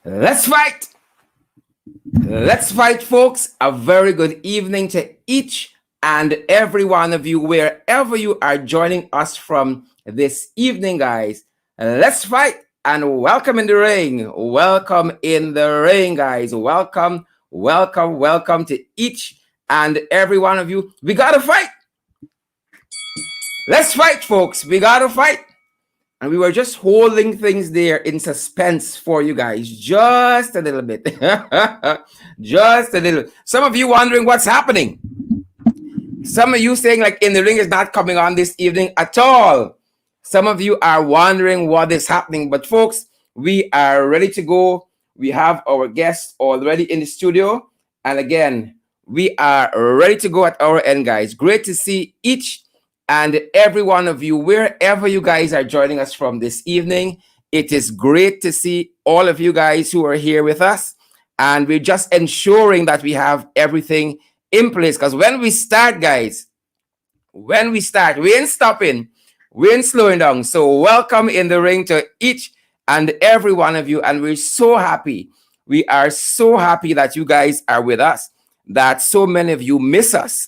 Let's fight. Let's fight, folks. A very good evening to each and every one of you, wherever you are joining us from this evening, guys. Let's fight and welcome in the ring. Welcome in the ring, guys. Welcome, welcome, welcome to each and every one of you. We got to fight. Let's fight, folks. We got to fight. And we were just holding things there in suspense for you guys, just a little bit. Just a little. Some of you wondering what's happening. Some of you saying like In the Ring is not coming on this evening at all. Some of you are wondering what is happening. But folks, we are ready to go. We have our guests already in the studio. And again, we are ready to go at our end, guys. Great to see each and every one of you, wherever you guys are joining us from this evening. It is great to see all of you guys who are here with us. And we're just ensuring that we have everything in place. Because when we start, guys, we ain't stopping, we ain't slowing down. So welcome in the ring to each and every one of you. And we're so happy. We are so happy that you guys are with us, that so many of you miss us.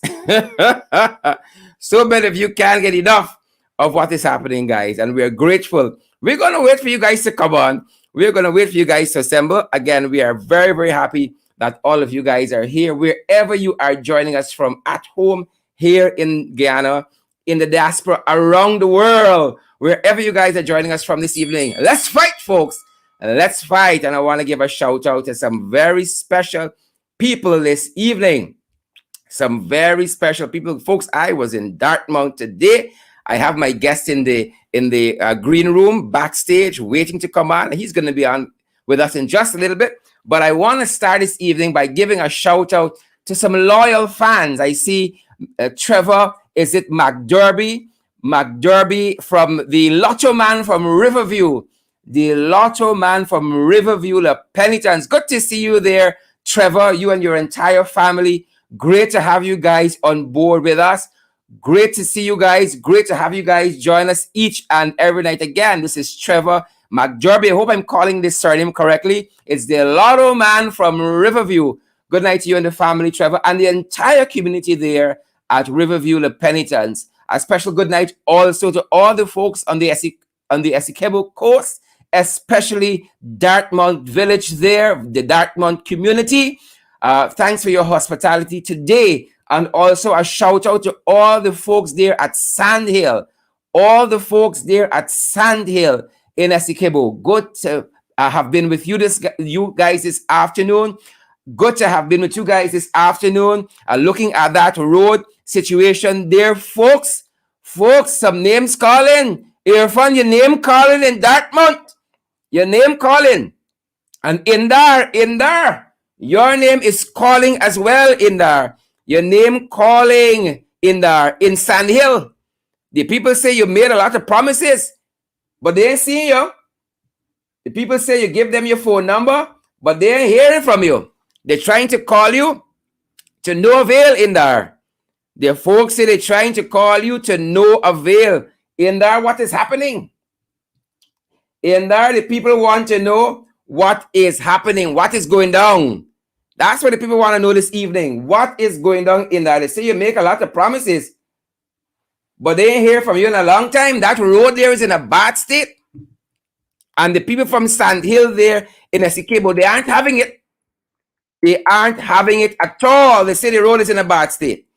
So many of you can't get enough of what is happening, guys. And we're grateful. We're going to wait for you guys to come on. We're going to wait for you guys to assemble. Again, we are very, very happy that all of you guys are here, wherever you are joining us from, at home, here in Guyana, in the diaspora, around the world, wherever you guys are joining us from this evening. Let's fight, folks. Let's fight. And I want to give a shout out to some very special people this evening. Some very special people, folks. I was in Dartmouth today. I have my guest in the green room backstage waiting to come on. He's going to be on with us in just a little bit. But I want to start this evening by giving a shout out to some loyal fans. I see Trevor, is it McDerby? McDerby from the Lotto Man from Riverview. The Lotto Man from Riverview, La Penitence. Good to see you there, Trevor, you and your entire family. Great to have you guys on board with us. Great to see you guys. Great to have you guys join us each and every night. Again, this is Trevor McDerby. I hope I'm calling this surname correctly. It's the Lotto Man from Riverview. Good night to you and the family, Trevor, and the entire community there at Riverview, La Penitence. A special good night also to all the folks on the Essequibo coast, especially Dartmouth Village there, the Dartmouth community. Thanks for your hospitality today. And also a shout out to all the folks there at Sandhill. All the folks there at Sandhill in Essequibo. Good to have been with you guys this afternoon. Good to have been with you guys this afternoon. Looking at that road situation there, folks. Folks, some names calling. Irfan, your name calling in Dartmouth. Your name calling. And Indar. Your name is calling as well, Indar. Your name calling, Indar, in Sandhill. The people say you made a lot of promises, but they ain't seeing you. The people say you give them your phone number, but they ain't hearing from you. They're trying to call you to no avail, Indar. The folks say they're trying to call you to no avail. Indar, what is happening? Indar, the people want to know what is happening, what is going down. That's what the people want to know this evening. What is going down in there? They say you make a lot of promises, but they ain't hear from you in a long time. That road there is in a bad state. And the people from Sandhill there in Essequibo, they aren't having it. They aren't having it at all. They say the road is in a bad state.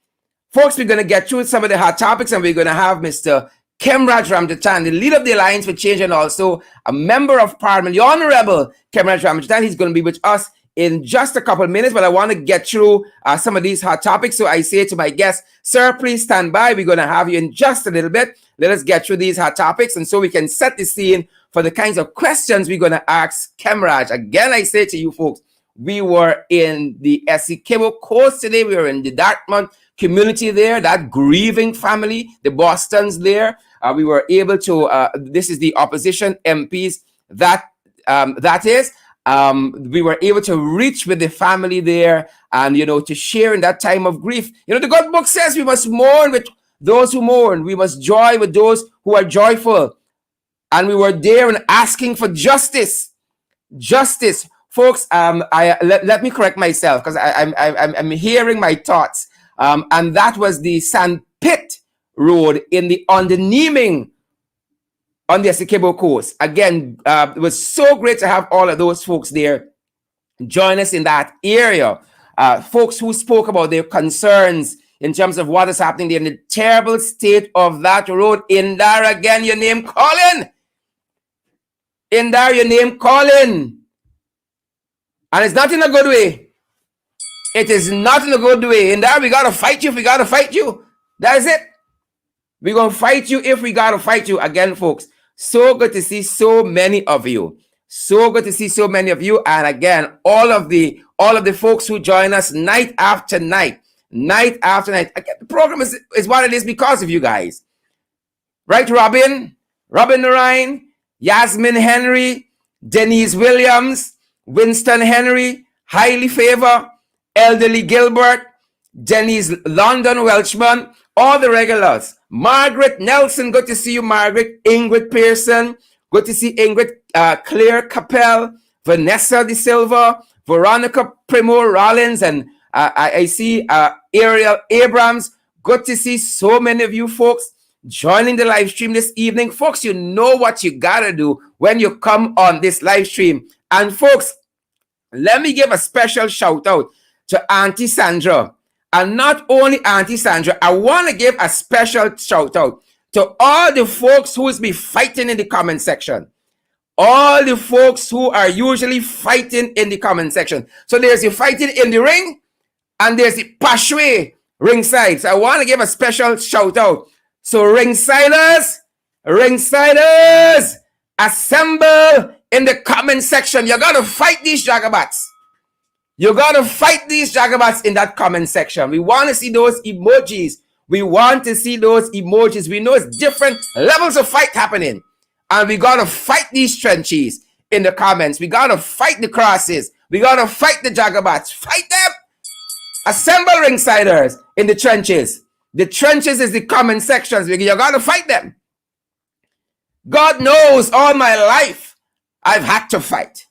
Folks, we're going to get through some of the hot topics, and we're going to have Mr. Khemraj Ramjattan, the leader of the Alliance for Change and also a member of Parliament, the Honorable Khemraj Ramjattan. He's going to be with us in just a couple of minutes, but I want to get through some of these hot topics. So I say to my guests, sir, please stand by. We're going to have you in just a little bit. Let us get through these hot topics, and so we can set the scene for the kinds of questions we're going to ask Khemraj. Again, I say to you folks, we were in the Essequibo coast today. We were in the Dartmouth community there, that grieving family, the Bostons there. We were able to, this is the opposition MPs that is. We were able to reach with the family there and, to share in that time of grief. The God book says we must mourn with those who mourn. We must joy with those who are joyful. And we were there and asking for justice. Justice folks, let me correct myself because I'm hearing my thoughts. And that was the Sandpit Road on the Neeming on the Essequibo coast. Again, it was so great to have all of those folks there join us in that area. Folks who spoke about their concerns in terms of what is happening there in the terrible state of that road. In there again, your name Colin. In there, your name Colin. And it's not in a good way. It is not in a good way. In there, we got to fight you if we got to fight you. That is it. We're going to fight you if we got to fight you. Again, folks, so good to see so many of you. So good to see so many of you. And again, all of the folks who join us night after night. Night after night. Again, the program is what it is because of you guys. Right, Robin? Robin Ryan, Yasmin Henry, Denise Williams, Winston Henry, Highly Favor, Elderly Gilbert, Denise London Welchman, all the regulars. Margaret Nelson, good to see you, Margaret. Ingrid Pearson, good to see Ingrid. Claire Capel, Vanessa De Silva, Veronica Primo Rollins, and I see Ariel Abrams. Good to see so many of you folks joining the live stream this evening. Folks, you know what you gotta do when you come on this live stream. And folks, let me give a special shout out to Auntie Sandra. And not only Auntie Sandra, I want to give a special shout out to all the folks who is be fighting in the comment section. All the folks who are usually fighting in the comment section. So there's the fighting in the ring, and there's the Pashwe ringside. So I want to give a special shout out. So ringsiders, assemble in the comment section. You got to fight these jagabats. You got to fight these jagabats in that comment section. We want to see those emojis. We want to see those emojis. We know it's different levels of fight happening. And we got to fight these trenches in the comments. We got to fight the crosses. We got to fight the jagabats. Fight them. Assemble ringsiders in the trenches. The trenches is the comment sections. You got to fight them. God knows all my life I've had to fight.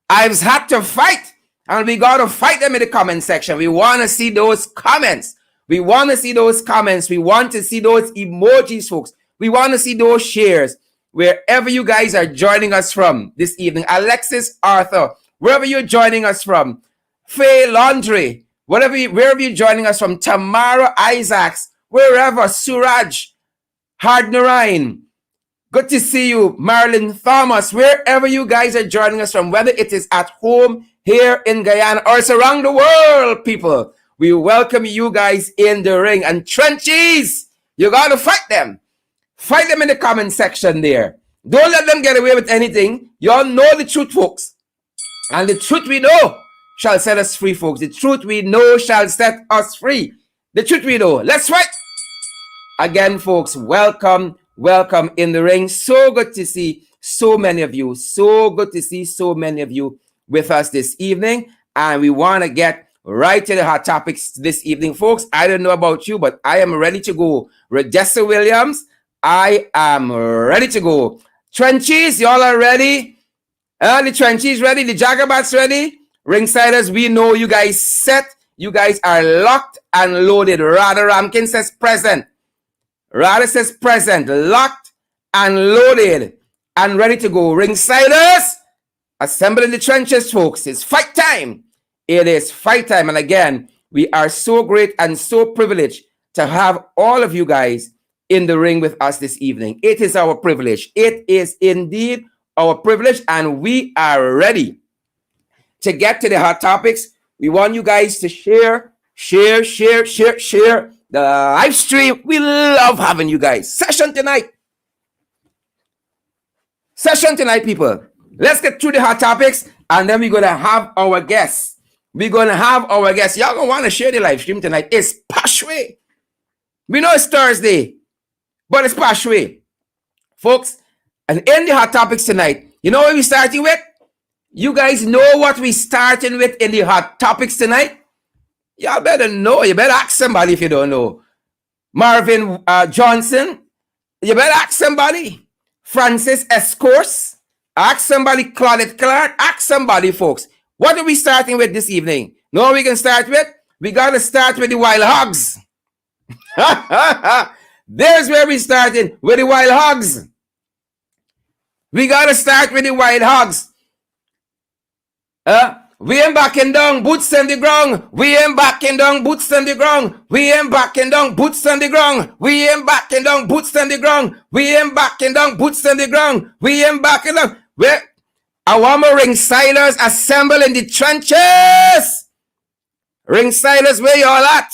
I've had to fight. And we got to fight them in the comment section. We want to see those comments. We want to see those comments. We want to see those emojis, folks. We want to see those shares. Wherever you guys are joining us from this evening, Alexis Arthur, wherever you're joining us from, Faye Laundry, wherever you're joining us from, Tamara Isaacs, wherever, Suraj, Hardnarain, good to see you, Marilyn Thomas, wherever you guys are joining us from, whether it is at home here in Guyana or it's around the world, people, we welcome you guys in the ring. And trenches, you got to fight them. Fight them in the comment section there. Don't let them get away with anything. Y'all know the truth, folks. And the truth we know shall set us free, folks. The truth we know shall set us free. The truth we know. Let's fight. Again, folks, welcome in the ring. So good to see so many of you. So good to see so many of you with us this evening. And we want to get right to the hot topics this evening, folks. I don't know about you, but I am ready to go. Redessa Williams, I am ready to go. Trenches, y'all are ready? The trenches ready? The jagabats ready? Ringsiders, we know you guys set. You guys are locked and loaded. Radha Ramkin says present. Radha says present. Locked and loaded and ready to go. Ringsiders, assemble in the trenches, folks. It's fight time. It is fight time. And again, we are so great and so privileged to have all of you guys in the ring with us this evening. It is our privilege. It is indeed our privilege, and we are ready to get to the hot topics. We want you guys to share the live stream. We love having you guys. Session tonight, people. Let's get through the hot topics, and then we're going to have our guests. Y'all going to want to share the live stream tonight. It's Pashwe. We know it's Thursday, but it's Pashwe, folks. And in the hot topics tonight, you know what we're starting with? You guys know what we're starting with in the hot topics tonight? Y'all better know. You better ask somebody if you don't know. Marvin Johnson. You better ask somebody. Francis Escourse. Ask somebody. Claudette Clark. Ask somebody, folks. What are we starting with this evening? No, we can start with, we got to start with the wild hogs. There's where we started, with the wild hogs. We got to start with the wild hogs. We ain't backing down, boots on the ground. We ain't backing down, boots on the ground. We ain't backing down, boots on the ground. We ain't backing down, boots on the ground. We ain't backing down, boots on the ground. We ain't backing down. Our ring silers assemble in the trenches. Ring silers, where y'all at?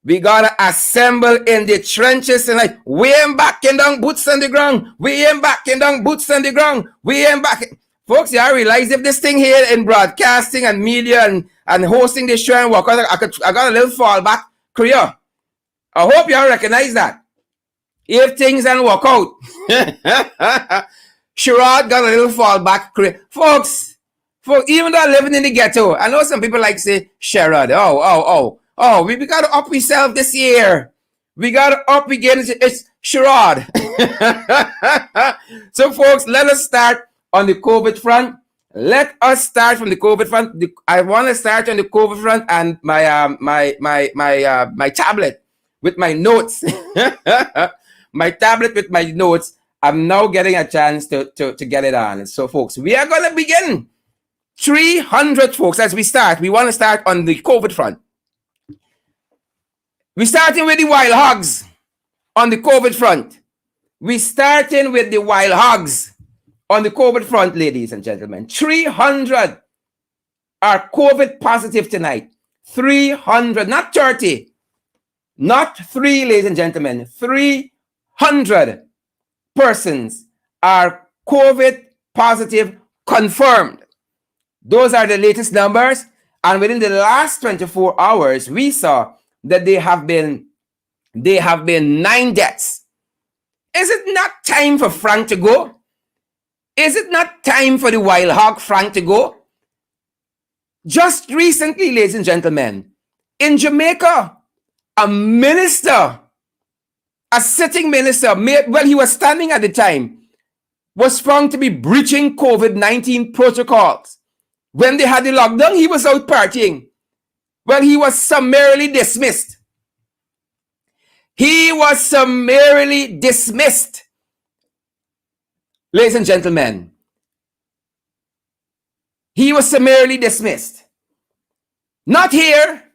We gotta assemble in the trenches tonight. We ain't backing down, boots on the ground. We ain't backing down, boots on the ground. We ain't backing. Folks, I realize if this thing here in broadcasting and media and hosting this show and work out, I got a little fallback career. I hope y'all recognize that. If things don't work out, Sherrod got a little fallback career. Folks, even though living in the ghetto, I know some people like say, Sherrod, we got to up ourselves this year. We got to up again. It's Sherrod. So, folks, let us start on the COVID front. Let us start from the COVID front. I want to start on the COVID front and my tablet with my notes. My tablet with my notes. I'm now getting a chance to get it on. So, folks, we are going to begin 300, folks, as we start. We want to start on the COVID front. We're starting with the wild hogs on the COVID front. We're starting with the wild hogs on the COVID front, ladies and gentlemen. 300 are COVID positive tonight. 300, not 30. Not 3, ladies and gentlemen. 300 persons are COVID positive confirmed. Those are the latest numbers. And within the last 24 hours, we saw that they have been 9 deaths. Is it not time for Frank to go? Is it not time for the wild hog Frank to go? Just recently, ladies and gentlemen, in Jamaica, a minister, a sitting minister, he was standing at the time, was found to be breaching COVID-19 protocols. When they had the lockdown, he was out partying. Well, he was summarily dismissed. He was summarily dismissed. Ladies and gentlemen, he was summarily dismissed. Not here.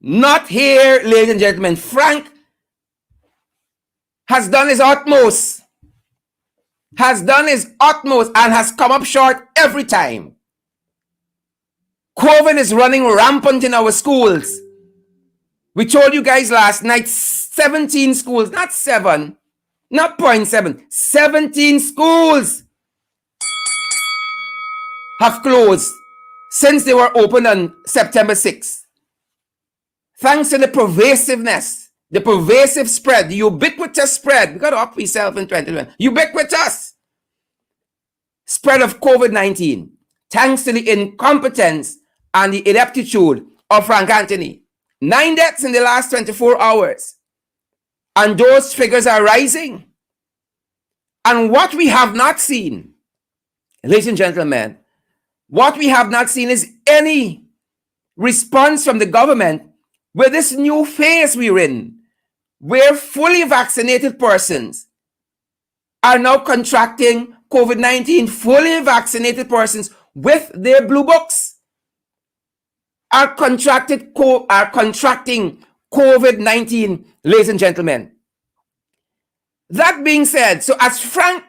Not here, ladies and gentlemen. Frank has done his utmost. Has done his utmost and has come up short every time. COVID is running rampant in our schools. We told you guys last night, 17 schools, not 7, not 0.7, 17 schools have closed since they were opened on September 6th. Thanks to the pervasiveness, the pervasive spread, the ubiquitous spread. We got to up ourselves in 2021. Ubiquitous spread of COVID-19. Thanks to the incompetence and the ineptitude of Frank Anthony. 9 deaths in the last 24 hours. And those figures are rising. And what we have not seen, ladies and gentlemen, what we have not seen is any response from the government with this new phase we're in, where fully vaccinated persons are now contracting COVID-19. Fully vaccinated persons with their blue books are contracting COVID-19, ladies and gentlemen. That being said, so as Frank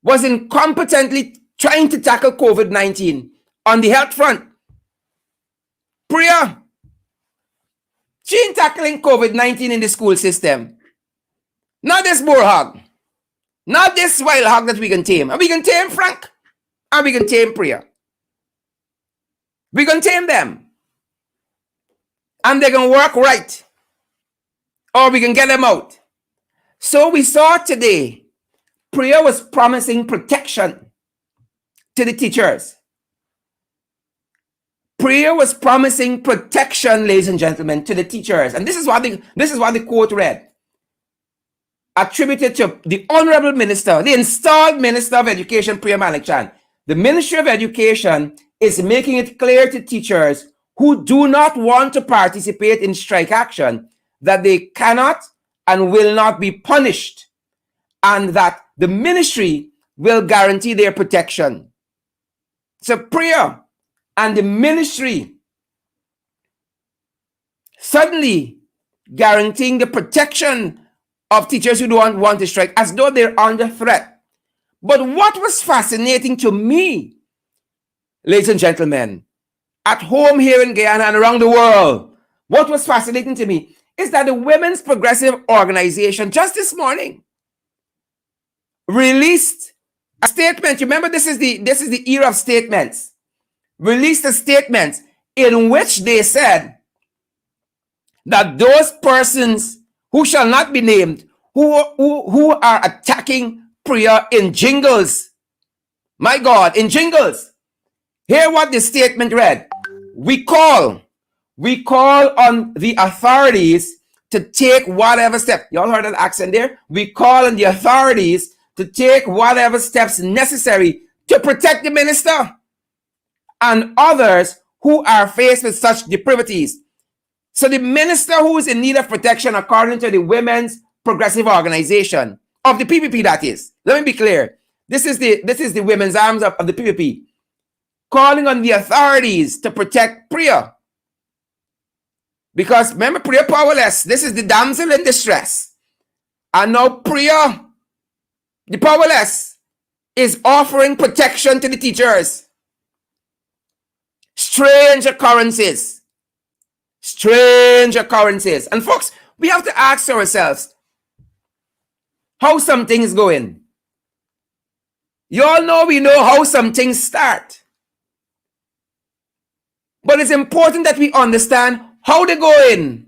was incompetently trying to tackle COVID-19 on the health front, Priya, she ain't tackling COVID-19 in the school system. Not this boar hog. Not this wild hog that we can tame. And we can tame Frank. And we can tame Priya. We can tame them. And they can work right. Or we can get them out. So we saw today, Priya was promising protection to the teachers. Priya was promising protection, ladies and gentlemen, to the teachers. And this is what the quote read. Attributed to the Honorable Minister, the installed Minister of Education, Priya Malik Chan. The Ministry of Education is making it clear to teachers who do not want to participate in strike action that they cannot and will not be punished, and that the ministry will guarantee their protection. So Priya and the ministry suddenly guaranteeing the protection of teachers who don't want to strike, as though they're under threat. But what was fascinating to me, ladies and gentlemen, at home here in Guyana and around the world, what was fascinating to me is that the Women's Progressive Organization just this morning released a statement. Remember, this is the era of statements. Released a statement in which they said that those persons who shall not be named, who are attacking Priya in jingles, my God, in jingles. Hear what the statement read. We call on the authorities to take whatever step. Y'all heard that accent there? We call on the authorities to take whatever steps necessary to protect the minister and others who are faced with such depravities. So the minister who is in need of protection, according to the Women's Progressive Organization of the PPP, that is. Let me be clear. This is the women's arms of the PPP, calling on the authorities to protect Priya. Because remember, Priya powerless. This is the damsel in distress. And now Priya, the powerless, is offering protection to the teachers. Strange occurrences. Strange occurrences. And folks, we have to ask ourselves how some things going. You all know we know how some things start. But it's important that we understand how they go in.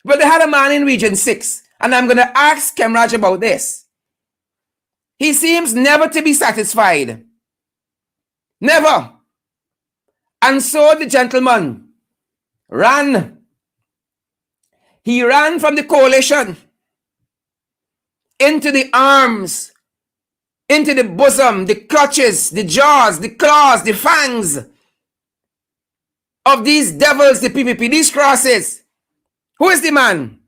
But they had a man in Region 6, and I'm going to ask Khemraj about this. He seems never to be satisfied. Never. And so the gentleman ran. He ran from the coalition into the arms, into the bosom, the clutches, the jaws, the claws, the fangs of these devils, the PPP, these crosses. Who is the man?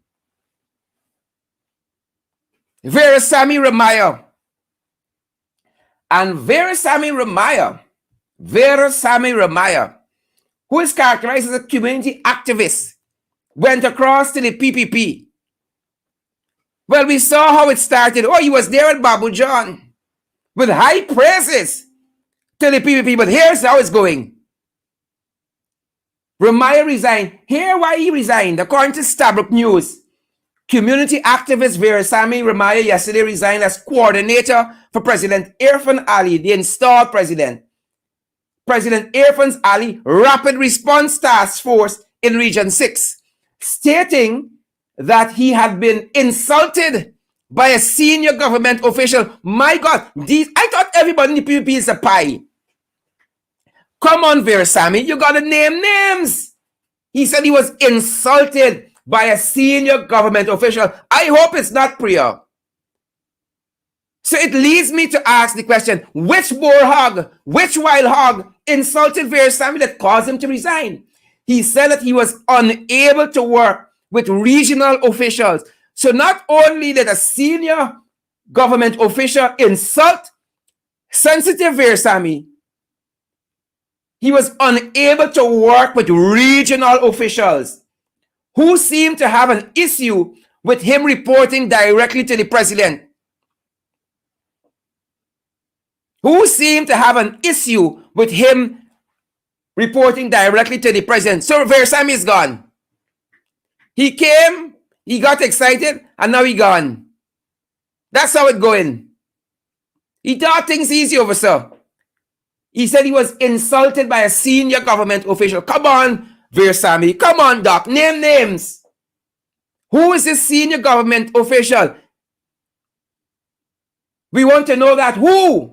Veerasamy Ramaya. And Veerasamy Ramaya, who is characterized as a community activist, went across to the PPP. Well, we saw how it started. Oh, he was there at Babu John with high praises to the PPP. But here's how it's going. Ramaya resigned. Here why he resigned. According to Stabrook News, community activist Veerasamy Ramaya yesterday resigned as coordinator for President Irfan Ali, the installed president. President Irfan Ali Rapid Response Task Force in Region 6, stating that he had been insulted by a senior government official. My God, I thought everybody in the PPP is a pie. Come on, Veerasamy, you gotta name names. He said he was insulted by a senior government official. I hope it's not Priya. So it leads me to ask the question, which boar hog, which wild hog insulted Veerasamy that caused him to resign? He said that he was unable to work with regional officials. So not only did a senior government official insult sensitive Veerasamy, he was unable to work with regional officials who seemed to have an issue with him reporting directly to the president. Who seemed to have an issue with him reporting directly to the president. So Veerasamy is gone. He came, he got excited, and now he gone. That's how it going. He thought things easy over, sir. He said he was insulted by a senior government official. Come on, Veerasamy. Come on, Doc. Name names. Who is this senior government official? We want to know that. Who?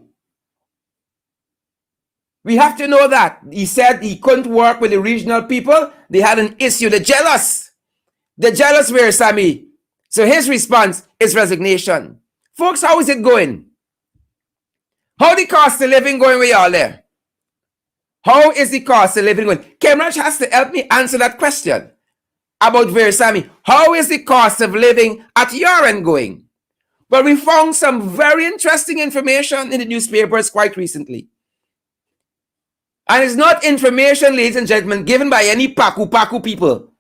We have to know that. He said he couldn't work with the regional people. They had an issue. They're jealous. They're jealous, Veerasamy. So his response is resignation. Folks, how is it going? How the cost of living going with y'all there? How is the cost of living going? Khemraj has to help me answer that question about Versami. How is the cost of living at your end going? Well, we found some very interesting information in the newspapers quite recently. And it's not information, ladies and gentlemen, given by any Paku people.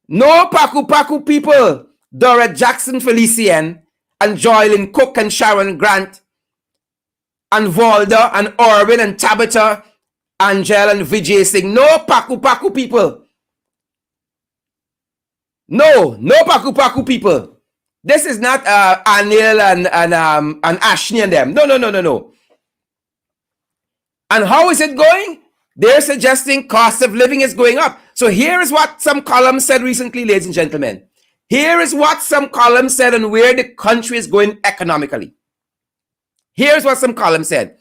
No Paku people. Dorrit Jackson Felicien and Joylyn Cook and Sharon Grant and Valda and Orwin and Tabitha, Angel and Vijay Singh. No Paku people. No Paku people. This is not Anil and Ashni and them. No. And how is it going? They're suggesting cost of living is going up. So here is what some columns said recently, ladies and gentlemen. Here is what some columns said on where the country is going economically. Here's what some columns said.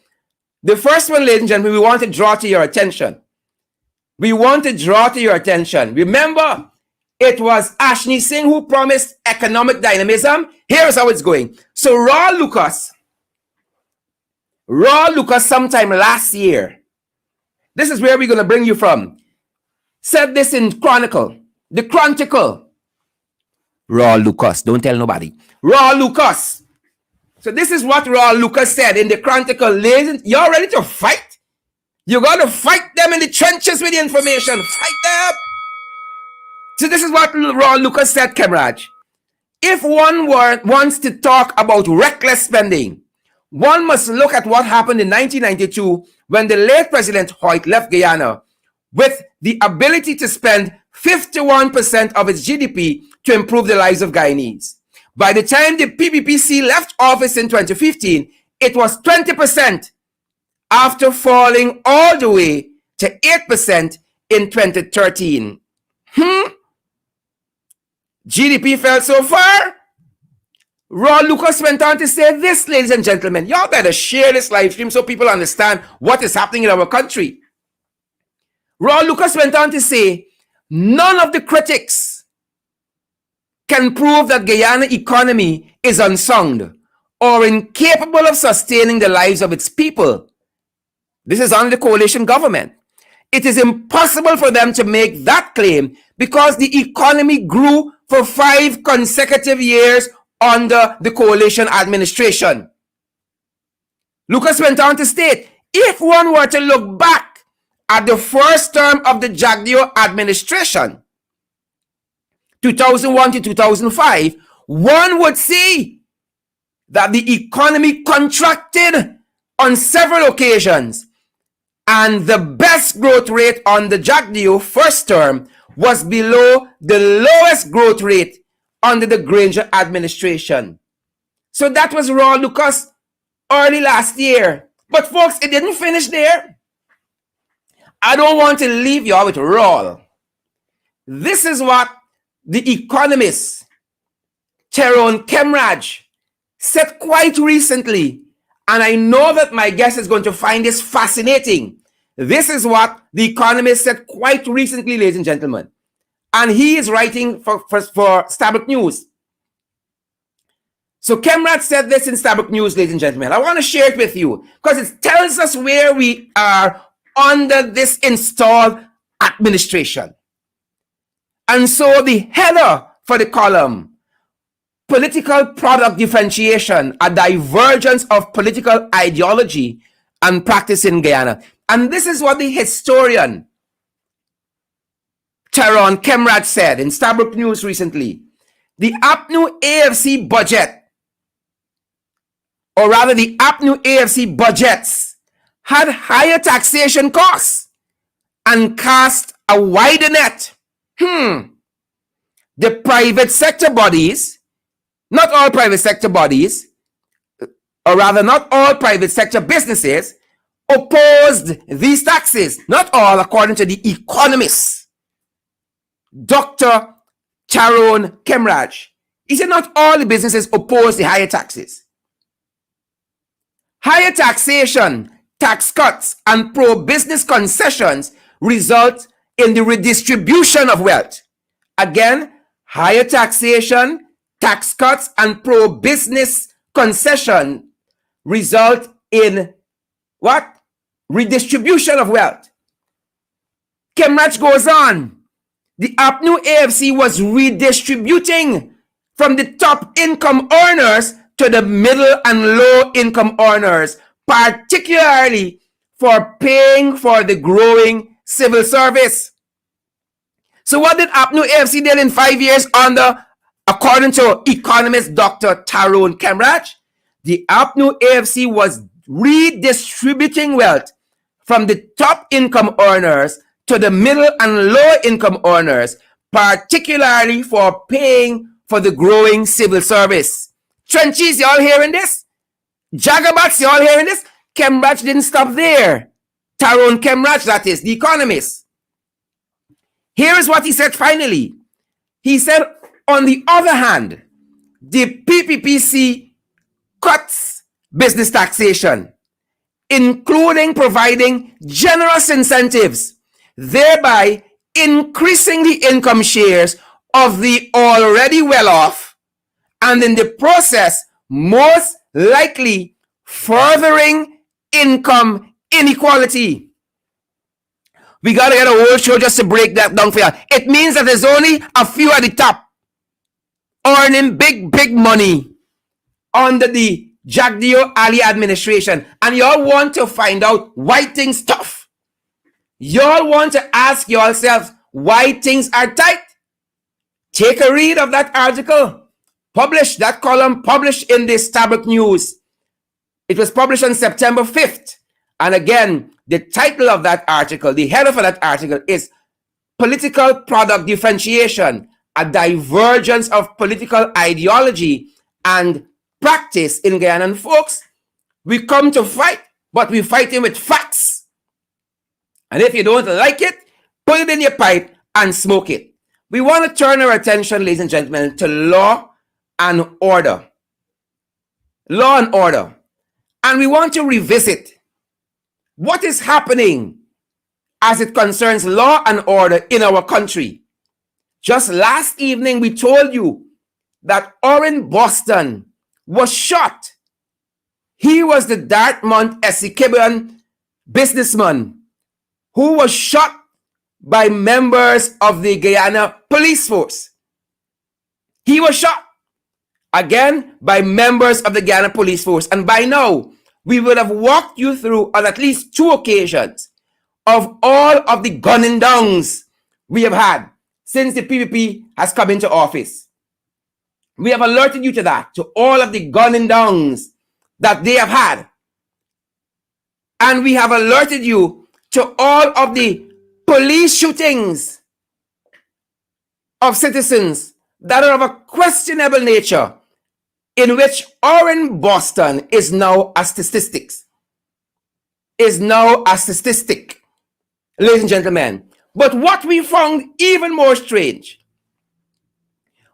The first one, ladies and gentlemen, we want to draw to your attention. Remember, it was Ashni Singh who promised economic dynamism. Here's how it's going. So Raw Lucas sometime last year, this is where we're going to bring you from, said this in the Chronicle. Raw Lucas, don't tell nobody. Raw Lucas. So this is what Raw Lucas said in the Chronicle. Ladies, y'all ready to fight? You got to fight them in the trenches with the information. Fight them. So this is what Raw Lucas said, Khemraj. If one wants to talk about reckless spending, one must look at what happened in 1992 when the late President Hoyt left Guyana with the ability to spend 51% of its GDP to improve the lives of Guyanese. By the time the PPPC left office in 2015, it was 20% after falling all the way to 8% in 2013. GDP fell so far. Raw Lucas went on to say this, ladies and gentlemen. Y'all better share this live stream so people understand what is happening in our country. Raw Lucas went on to say, none of the critics can prove that Guyana economy is unsound or incapable of sustaining the lives of its people. This is under the coalition government. It is impossible for them to make that claim because the economy grew for 5 consecutive years under the coalition administration. Lucas went on to state, if one were to look back at the first term of the Jagdeo administration, 2001 to 2005, one would see that the economy contracted on several occasions, and the best growth rate on the Jagdeo first term was below the lowest growth rate under the Granger administration. So that was Raw Lucas early last year. But folks, it didn't finish there. I don't want to leave you all with Raw. This is what the economist Tyrone Khemraj said quite recently. And I know that my guest is going to find this fascinating. This is what the economist said quite recently, ladies and gentlemen. And he is writing for Starbuck News. So Khemraj said this in Starbuck News, ladies and gentlemen. I want to share it with you because it tells us where we are under this installed administration. And so the header for the column, political product differentiation, a divergence of political ideology and practice in Guyana. And this is what the historian Tyrone Khemraj said in Starbuck News recently. The APNU AFC budget, or rather the APNU AFC budgets, had higher taxation costs and cast a wider net. The private sector bodies, not all private sector bodies, or rather not all private sector businesses, opposed these taxes. Not all, according to the economists. Dr. Tyrone Khemraj. He said not all the businesses oppose the higher taxes. Higher taxation, tax cuts, and pro-business concessions result in the redistribution of wealth. Again, higher taxation, tax cuts, and pro-business concession result in what? Redistribution of wealth. Khemraj goes on. The APNU AFC was redistributing from the top income earners to the middle and low income earners, particularly for paying for the growing civil service. So what did APNU AFC did in 5 years according to economist Dr. Tyrone Khemraj? The APNU AFC was redistributing wealth from the top income earners to the middle and low income earners, particularly for paying for the growing civil service. Trenchies, y'all hearing this? Jagabats, y'all hearing this? Khemraj didn't stop there. Tyrone Khemraj, that is, the economist. Here is what he said finally. He said, on the other hand, the PPPC cuts business taxation, including providing generous incentives, thereby increasing the income shares of the already well-off, and in the process, most likely furthering income inequality. We got to get a whole show just to break that down for you. It means that there's only a few at the top earning big money under the Jagdeo Ali administration. And y'all want to find out why things tough. Y'all want to ask yourselves why things are tight. Take a read of that article. That column published in the Starbuck News. It was published on September 5th. And again, the title of that article, the header for that article is Political Product Differentiation, a Divergence of Political Ideology and Practice in Guyana. And folks, we come to fight, but we're fighting with facts. And if you don't like it, put it in your pipe and smoke it. We want to turn our attention, ladies and gentlemen, to law and order. Law and order. And we want to revisit what is happening as it concerns law and order in our country. Just last evening, we told you that Orrin Boston was shot. He was the Dartmouth Essequibo businessman who was shot by members of the Guyana Police Force. He was shot, again, by members of the Guyana Police Force. And by now, we would have walked you through on at least 2 occasions of all of the gunning downs we have had since the PPP has come into office. We have alerted you to that, to all of the gunning downs that they have had. And we have alerted you to all of the police shootings of citizens that are of a questionable nature, in which Orrin Boston is now a statistic. Ladies and gentlemen. But what we found even more strange,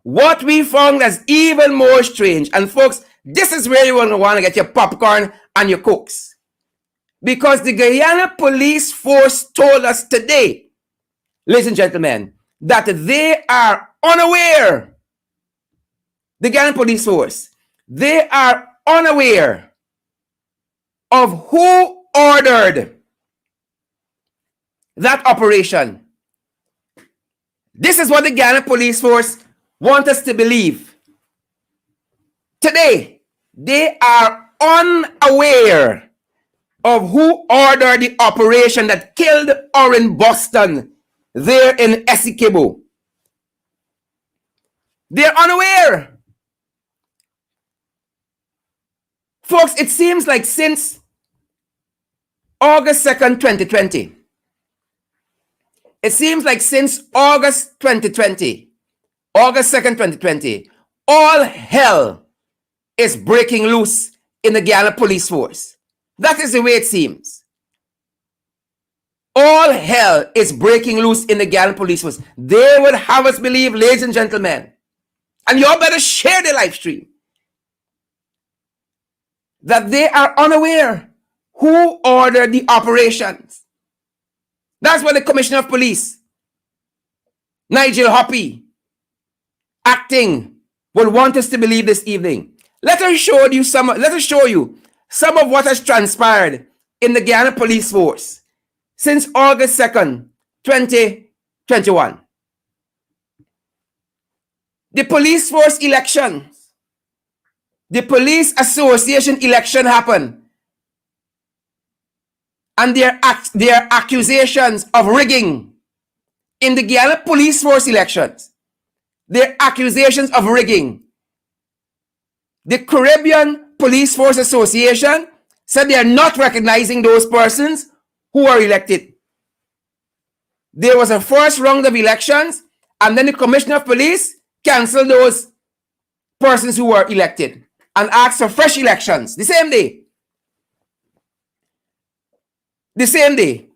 and folks, this is where you want to get your popcorn and your cokes. Because the Guyana Police Force told us today, ladies and gentlemen, that they are unaware. The Guyana Police Force, they are unaware of who ordered that operation. This is what the Guyana Police Force want us to believe. Today, they are unaware of who ordered the operation that killed Orrin Boston there in Essequibo. They're unaware. Folks, it seems like since August 2nd, 2020, August 2nd, 2020, all hell is breaking loose in the Guyana Police Force. That is the way it seems. All hell is breaking loose in the Guyana Police Force. They would have us believe, ladies and gentlemen, and y'all better share the live stream, that they are unaware who ordered the operations. That's what the Commissioner of Police, Nigel Hoppy, acting, will want us to believe this evening. Let us show you some of what has transpired in the Guyana Police Force since August 2nd, 2021. The police force election, the police association election happened, and their accusations of rigging in the Guyana Police Force elections, their accusations of rigging. The Caribbean Police Force Association said they are not recognizing those persons who are elected. There was a first round of elections, and then the Commissioner of Police canceled those persons who were elected and asked for fresh elections the same day. The same day.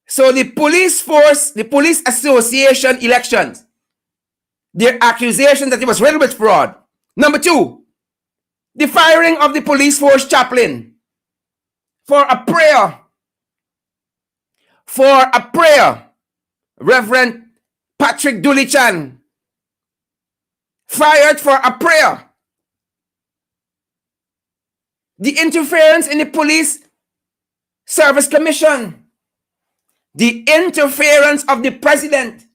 So the police force, the police association elections, their accusation that it was riddled with fraud. Number two, the firing of the police force chaplain for a prayer. Reverend Patrick Dulichan fired for a prayer. The interference in the Police Service Commission. The interference of the president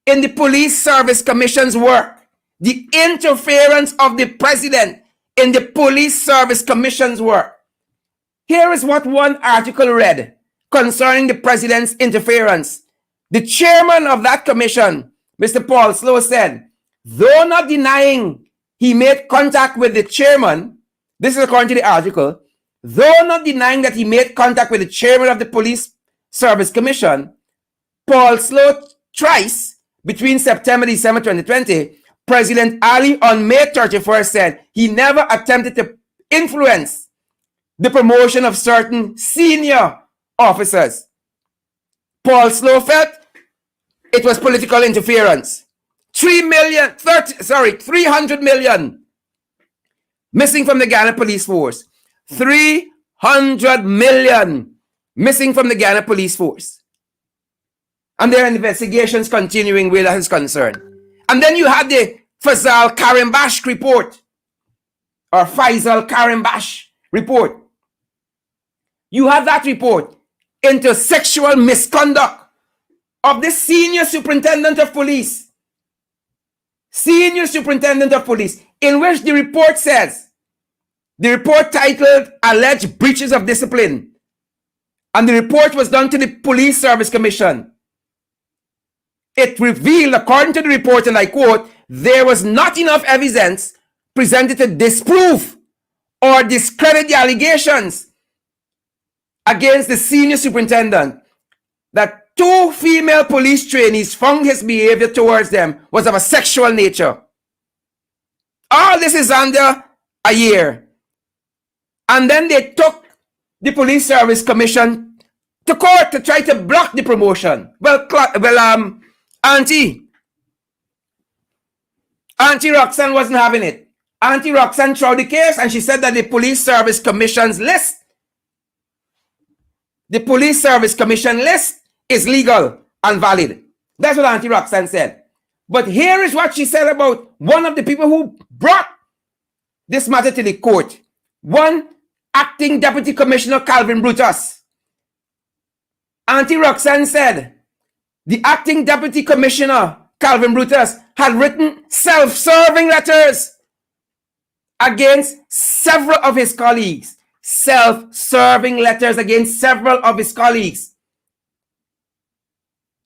in the Police Service Commission's work. The interference of the president in the Police Service Commission's work. Here is what one article read concerning the president's interference. The chairman of that commission, Mr. Paul Slow, said, though not denying he made contact with the chairman, this is according to the article, though not denying that he made contact with the chairman of the Police Service Commission, Paul Slow thrice between September and December 2020, President Ali on May 31st said he never attempted to influence the promotion of certain senior officers. Paul Slow felt it was political interference. 300 million missing from the Guyana Police Force. 300 million missing from the Guyana Police Force. And there are investigations continuing where that is concerned. And then you had the Faisal Karimbash report, or Faisal Karimbash report. You have that report into sexual misconduct of the senior superintendent of police. Senior superintendent of police, in which the report says, the report titled Alleged Breaches of Discipline, and the report was done to the Police Service Commission. It revealed, according to the report, and I quote, there was not enough evidence presented to disprove or discredit the allegations against the senior superintendent that two female police trainees found his behavior towards them was of a sexual nature. All this is under a year. And then they took the Police Service Commission to court to try to block the promotion. Auntie Roxanne wasn't having it. Auntie Roxanne tried the case, and she said that the Police Service Commission's list, the Police Service Commission list, is legal and valid. That's what Auntie Roxanne said. But here is what she said about one of the people who brought this matter to the court. One acting Deputy Commissioner Calvin Brutus. Auntie Roxanne said the acting Deputy Commissioner Calvin Brutus had written self-serving letters against several of his colleagues. Self-serving letters against several of his colleagues.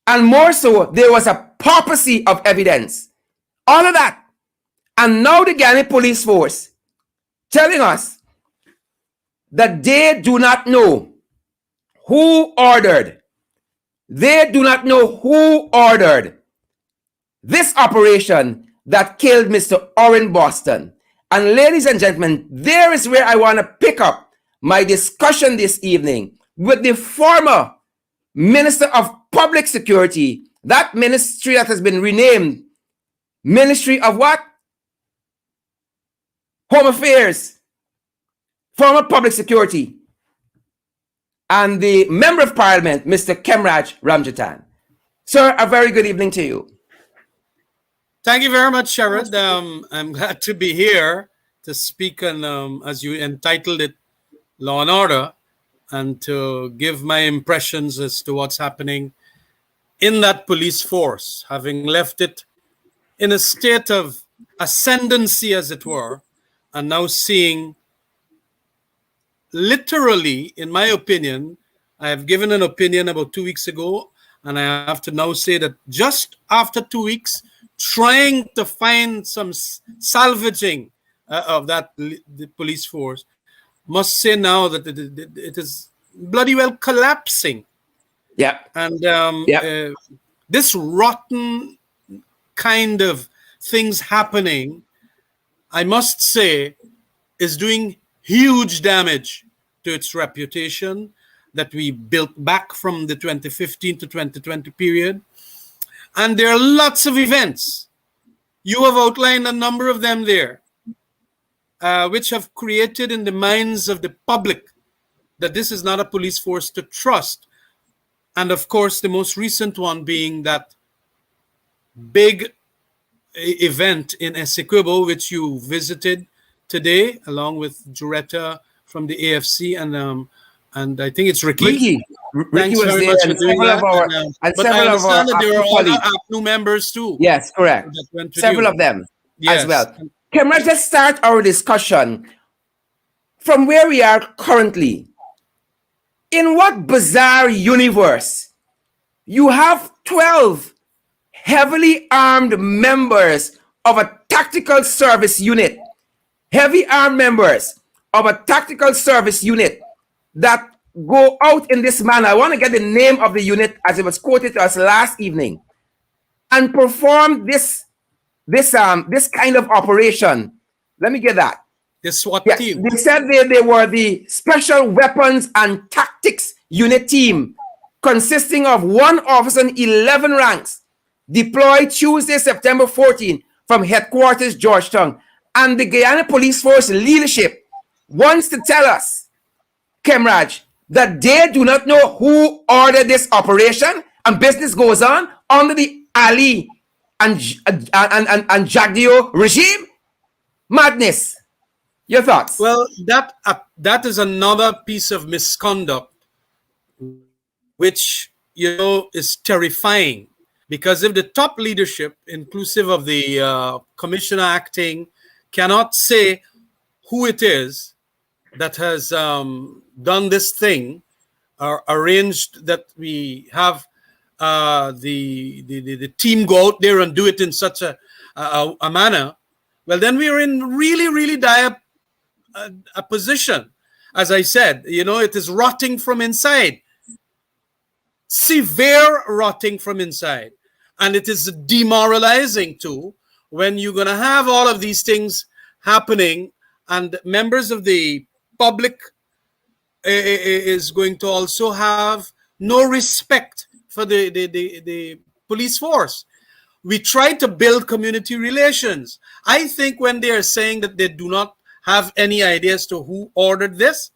And more so, there was a paucity of evidence. All of that. And now the Guyana Police Force telling us that they do not know who ordered. They do not know who ordered this operation that killed Mr. Orrin Boston. And ladies and gentlemen, there is where I want to pick up my discussion this evening with the former Minister of Public Security, that ministry that has been renamed Ministry of what? Home Affairs, former Public Security, and the Member of Parliament, Mr. Khemraj Ramjattan. Sir, a very good evening to you. Thank you very much, Sherrod. I'm glad to be here to speak on, as you entitled it, law and order, and to give my impressions as to what's happening in that police force, having left it in a state of ascendancy, as it were, and now seeing, literally, in my opinion, I have given an opinion about 2 weeks ago, and I have to now say that just after 2 weeks, trying to find some salvaging of the police force, must say now that it is bloody well collapsing. Yeah. And Yeah. this rotten kind of things happening, I must say, is doing huge damage to its reputation that we built back from the 2015 to 2020 period. And there are lots of events. You have outlined a number of them there, which have created in the minds of the public that this is not a police force to trust. And of course, the most recent one being that big event in Essequibo, which you visited today, along with Juretta from the AFC, and I think it's Ricky. Ricky Thanks was very there, much for and doing several that. of our But I understand that there are colleagues. other new members too. Yes, correct. That went with Several you. of them Yes. as well. Khemraj, let's start our discussion from where we are currently. In what bizarre universe you have 12 heavily armed members of a tactical service unit, heavy armed members of a tactical service unit that go out in this manner? I want to get the name of the unit as it was quoted to us last evening, and perform this kind of operation. Let me get that. The SWAT Yes, team. they said they were the Special Weapons and Tactics Unit team, consisting of 1 officer and 11 ranks, deployed Tuesday, September 14 from headquarters, Georgetown. And the Guyana Police Force leadership wants to tell us, Khemraj, that they do not know who ordered this operation, and business goes on under the Ali and Jagdeo regime. Madness. Your thoughts? Well, that is another piece of misconduct, which is terrifying, because if the top leadership, inclusive of the commissioner acting, cannot say who it is that has done this thing, or arranged that we have the team go out there and do it in such a manner, well, then we are in really, really dire a position. As I said, it is rotting from inside, severe rotting from inside, and it is demoralizing too when you're going to have all of these things happening, and members of the public is going to also have no respect for the police force. We try to build community relations. I think when they are saying that they do not have any idea as to who ordered this,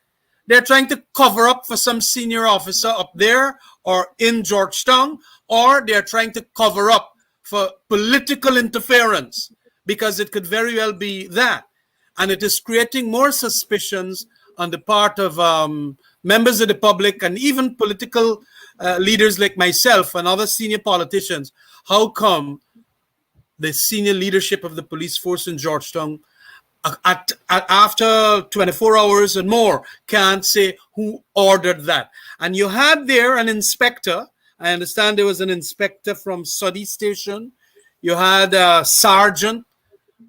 they're trying to cover up for some senior officer up there or in Georgetown, or they're trying to cover up for political interference, because it could very well be that. And it is creating more suspicions on the part of members of the public and even political leaders like myself and other senior politicians. How come the senior leadership of the police force in Georgetown, after 24 hours and more, can't say who ordered that? And you had there an inspector. I understand there was an inspector from Sodi Station. You had a sergeant.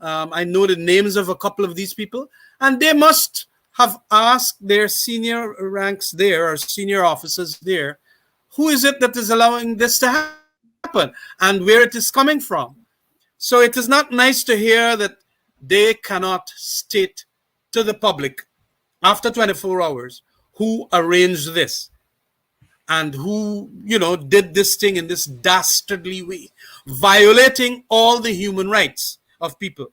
I know the names of a couple of these people, and they must have asked their senior ranks there, or senior officers there, who is it that is allowing this to happen and where it is coming from. So it is not nice to hear that they cannot state to the public after 24 hours who arranged this and who, did this thing in this dastardly way, violating all the human rights of people.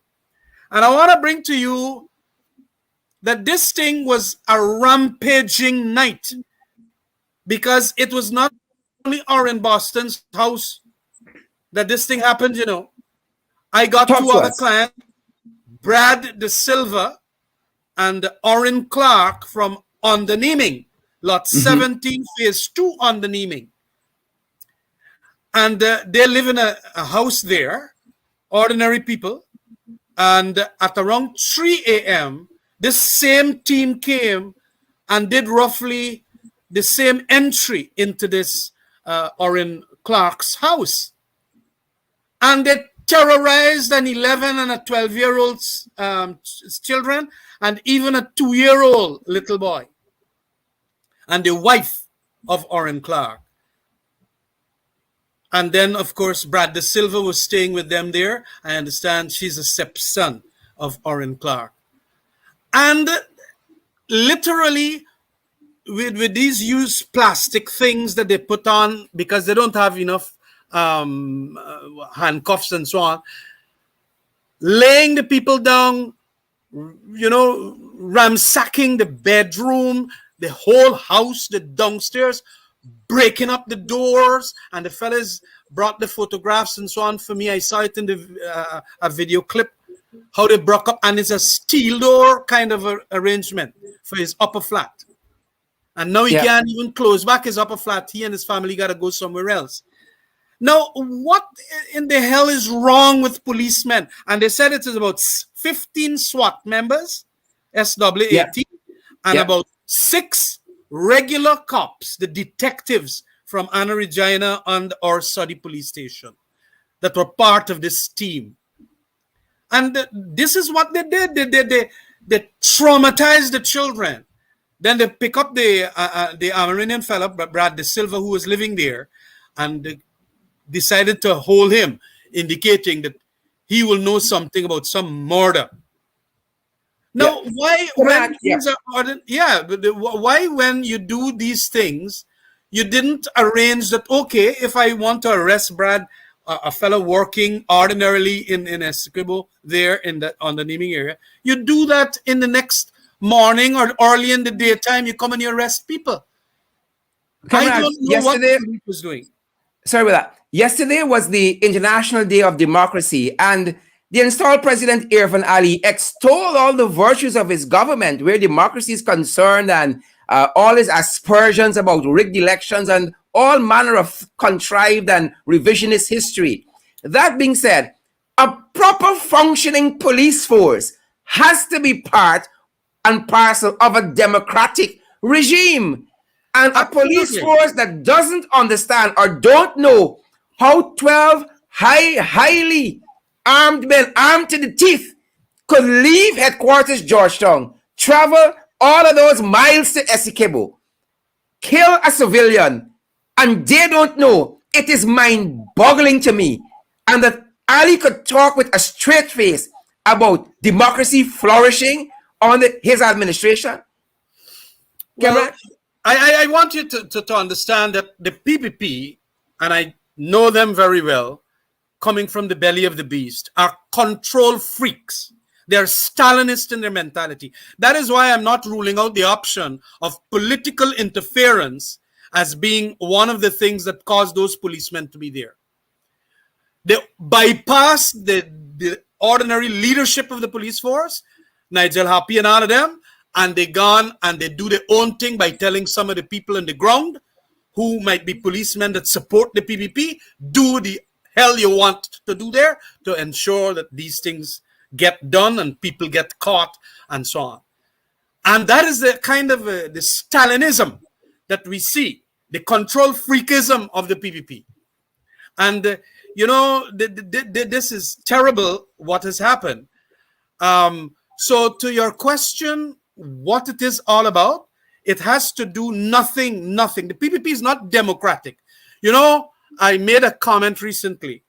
And I want to bring to you that this thing was a rampaging night, because it was not only Orrin Boston's house that this thing happened. I got Talk two to other us. clients, Brad De Silva and Orrin Clark from on the naming. Lot 17, phase 2 on the naming. And they live in a house there, ordinary people. And at around 3 a.m., this same team came and did roughly the same entry into this Orrin Clark's house. And they terrorized an 11 and a 12-year-old children, and even a 2-year-old little boy. And the wife of Orrin Clark. And then, of course, Brad De Silva was staying with them there. I understand she's a stepson of Orrin Clark. And literally, with these used plastic things that they put on because they don't have enough handcuffs and so on, laying the people down, ransacking the bedroom, the whole house, the downstairs, breaking up the doors, and the fellas brought the photographs and so on for me. I saw it in the a video clip, how they broke up, and it's a steel door kind of arrangement for his upper flat. And now he can't even close back his upper flat. He and his family got to go somewhere else. Now, what in the hell is wrong with policemen? And they said it is about 15 SWAT members, SWAT, and about 6 regular cops, the detectives from Anna Regina and our Soddy police station that were part of this team. And this is what they did. They traumatized the children. Then they pick up the Amerindian fella, Brad De Silva, who was living there, and decided to hold him, indicating that he will know something about some murder. Now, why when why when you do these things, you didn't arrange that? Okay, if I want to arrest Brad, a fellow working ordinarily in Essequibo there on the naming area, you do that in the next morning or early in the daytime. You come and you arrest people. Khemraj, I don't know what the police was doing. Sorry about that. Yesterday was the International Day of Democracy, and the installed President Irfan Ali extolled all the virtues of his government where democracy is concerned, and all his aspersions about rigged elections and all manner of contrived and revisionist history. That being said, a proper functioning police force has to be part and parcel of a democratic regime. And a police force that doesn't understand or don't know how 12 highly armed men, armed to the teeth, could leave headquarters Georgetown, travel all of those miles to Essequibo, kill a civilian, and they don't know. It is mind-boggling to me. And that Ali could talk with a straight face about democracy flourishing under his administration. Well, I want you to understand that the PPP, and I know them very well, coming from the belly of the beast, are control freaks. They're Stalinist in their mentality. That is why I'm not ruling out the option of political interference as being one of the things that caused those policemen to be there. They bypass the ordinary leadership of the police force, Nigel Happy and all of them, and they gone and they do their own thing by telling some of the people on the ground who might be policemen that support the PPP, do the hell you want to do there to ensure that these things get done and people get caught and so on. And that is the kind of the Stalinism that we see, the control freakism of the PPP. And, this is terrible what has happened. So to your question, what it is all about, it has to do nothing. The PPP is not democratic. I made a comment recently.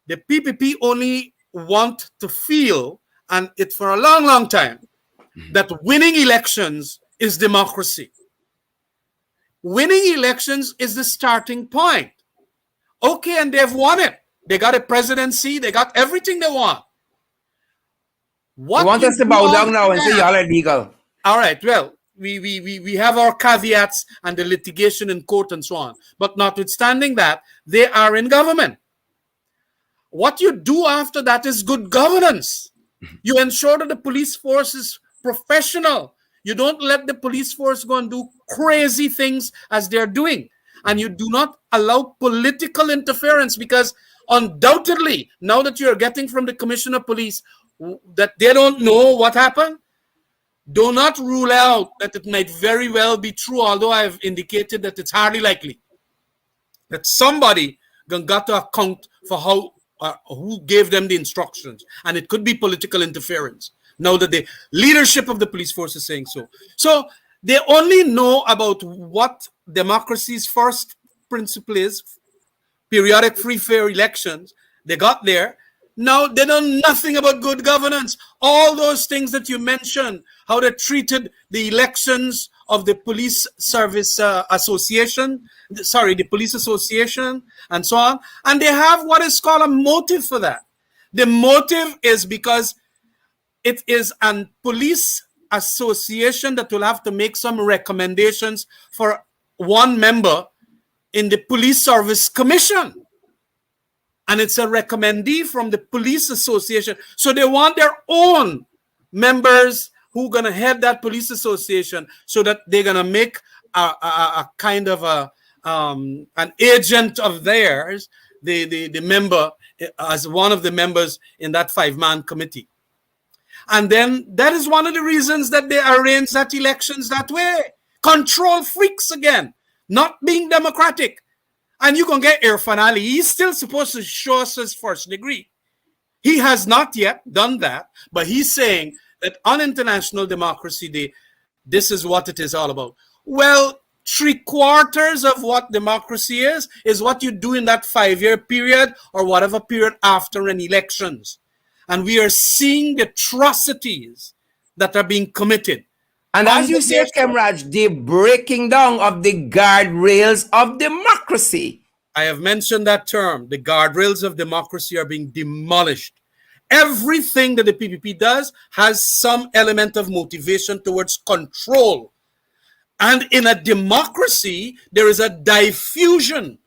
The PPP only want to feel, and it for a long, long time, that winning elections is democracy. Winning elections is the starting point. Okay, and they've won it. They got a presidency. They got everything they want. What want us to bow down now and say y'all are legal? All right, well, we have our caveats and the litigation in court and so on. But notwithstanding that, they are in government. What you do after that is good governance. You ensure that the police force is professional. You don't let the police force go and do crazy things as they're doing. And you do not allow political interference, because undoubtedly, now that you're getting from the Commissioner of Police that they don't know what happened, do not rule out that it might very well be true, although I've indicated that it's hardly likely that somebody got to account for who gave them the instructions. And it could be political interference, now that the leadership of the police force is saying so. So they only know about what democracy's first principle is, periodic free, fair elections. They got there. Now they know nothing about good governance. All those things that you mentioned, how they treated the elections of the police service association, the police association, and so on. And they have what is called a motive for that. The motive is because it is a police association that will have to make some recommendations for one member in the police service commission. And it's a recommendee from the police association. So they want their own members who are going to head that police association, so that they're going to make a kind of an agent of theirs, the member, as one of the members in that 5-man committee. And then that is one of the reasons that they arrange that elections that way. Control freaks again, not being democratic. And you can get Irfan Ali. He's still supposed to show us his first degree. He has not yet done that, but he's saying that on International Democracy Day, this is what it is all about. Well, 3/4 of what democracy is what you do in that 5-year period or whatever period after an elections. And we are seeing the atrocities that are being committed. And as you say, Khemraj, the breaking down of the guardrails of democracy. I have mentioned that term. The guardrails of democracy are being demolished. Everything that the PPP does has some element of motivation towards control. And in a democracy, there is a diffusion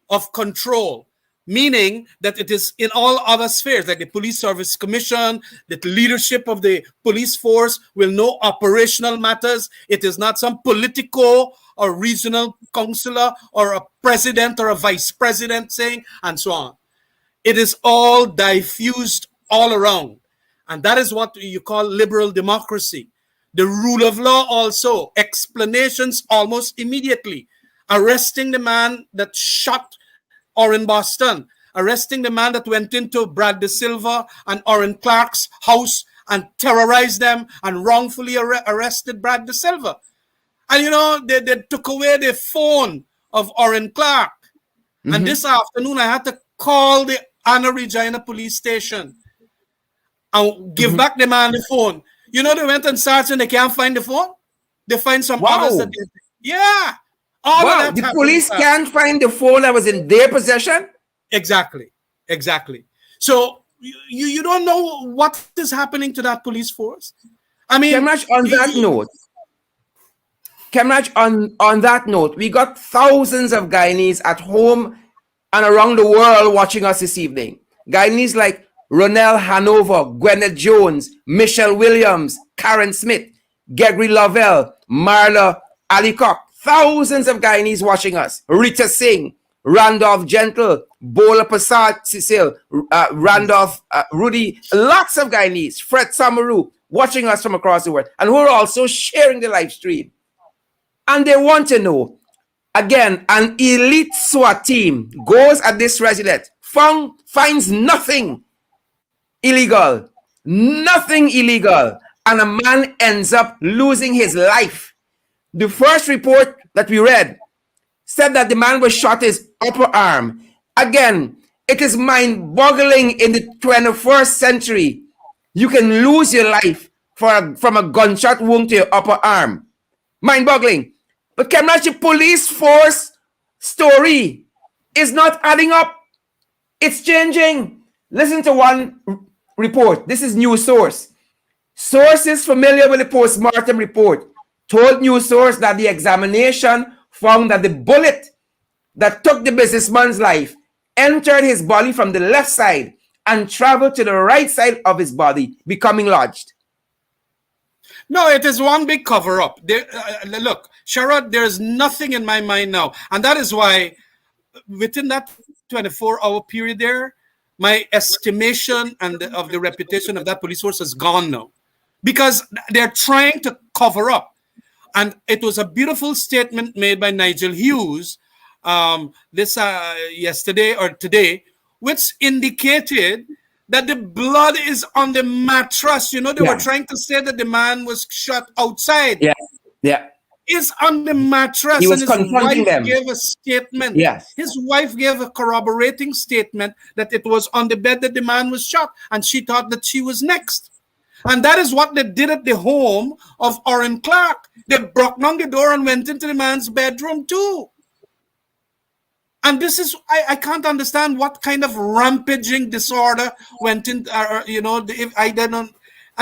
of control, meaning that it is in all other spheres, like the Police Service Commission, that the leadership of the police force will know operational matters. It is not some politico or regional councillor or a president or a vice president saying, and so on. It is all diffused all around. And that is what you call liberal democracy. The rule of law also, explanations almost immediately. Arresting the man that shot Orrin Boston, arresting the man that went into Brad De Silva and Orrin Clark's house and terrorized them and wrongfully arrested Brad De Silva. And you know, they took away the phone of Orrin Clark. Mm-hmm. And this afternoon, I had to call the Anna Regina police station and give back the man the phone. You know, they went and searched and they can't find the phone. They find some others that yeah. All of that the police can't find the phone that was in their possession? Exactly. So you don't know what is happening to that police force. I mean, Khemraj, on that note, we got thousands of Guyanese at home and around the world watching us this evening. Guyanese like Ronell Hanover, Gwyneth Jones, Michelle Williams, Karen Smith, Gregory Lovell, Marla Alicock. Thousands of Guyanese watching us. Rita Singh, Randolph Gentle, Bola Prasad Cecil, Randolph Rudy, lots of Guyanese, Fred Samaru, watching us from across the world, and who are also sharing the live stream. And they want to know, again, an elite SWAT team goes at this resident, finds nothing illegal, and a man ends up losing his life. The first report that we read said that the man was shot his upper arm. Again, it is mind-boggling in the 21st century. You can lose your life from a gunshot wound to your upper arm. Mind-boggling. But Khemraj, the police force story is not adding up. It's changing. Listen to one report. This is News Source. Sources familiar with the post-mortem report told News Source that the examination found that the bullet that took the businessman's life entered his body from the left side and traveled to the right side of his body, becoming lodged. No, it is one big cover up. Look, Sharad, there is nothing in my mind now. And that is why within that 24-hour period there, my estimation of the reputation of that police force is gone now. Because they're trying to cover up. And it was a beautiful statement made by Nigel Hughes this yesterday or today, which indicated that the blood is on the mattress. You know, they were trying to say that the man was shot outside. Yeah, yeah. Is on the mattress, He was and his confronting wife them. gave a statement. Yes. His wife gave a corroborating statement that it was on the bed that the man was shot, and she thought that she was next. And that is what they did at the home of Orrin Clark. They broke down the door and went into the man's bedroom too. And this is, I can't understand what kind of rampaging disorder went in, I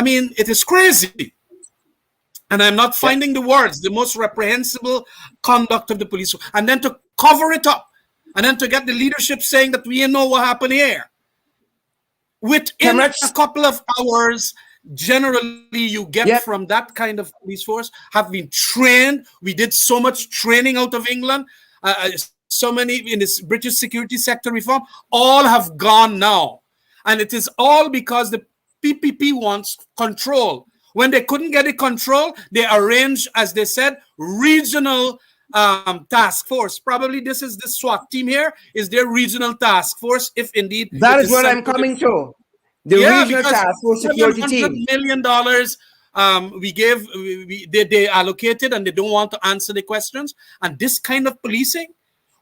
mean, it is crazy. And I'm not finding the words, the most reprehensible conduct of the police. And then to cover it up, and then to get the leadership saying that we know what happened here. Within a couple of hours, generally you get from that kind of police force have been trained. We did so much training out of England. So many in this British security sector reform, all have gone now. And it is all because the PPP wants control. When they couldn't get the control, they arranged, as they said, regional task force. Probably this is the SWAT team here, is their regional task force, if indeed. That is what I'm coming to. The regional task force security team. $700 million they allocated, and they don't want to answer the questions. And this kind of policing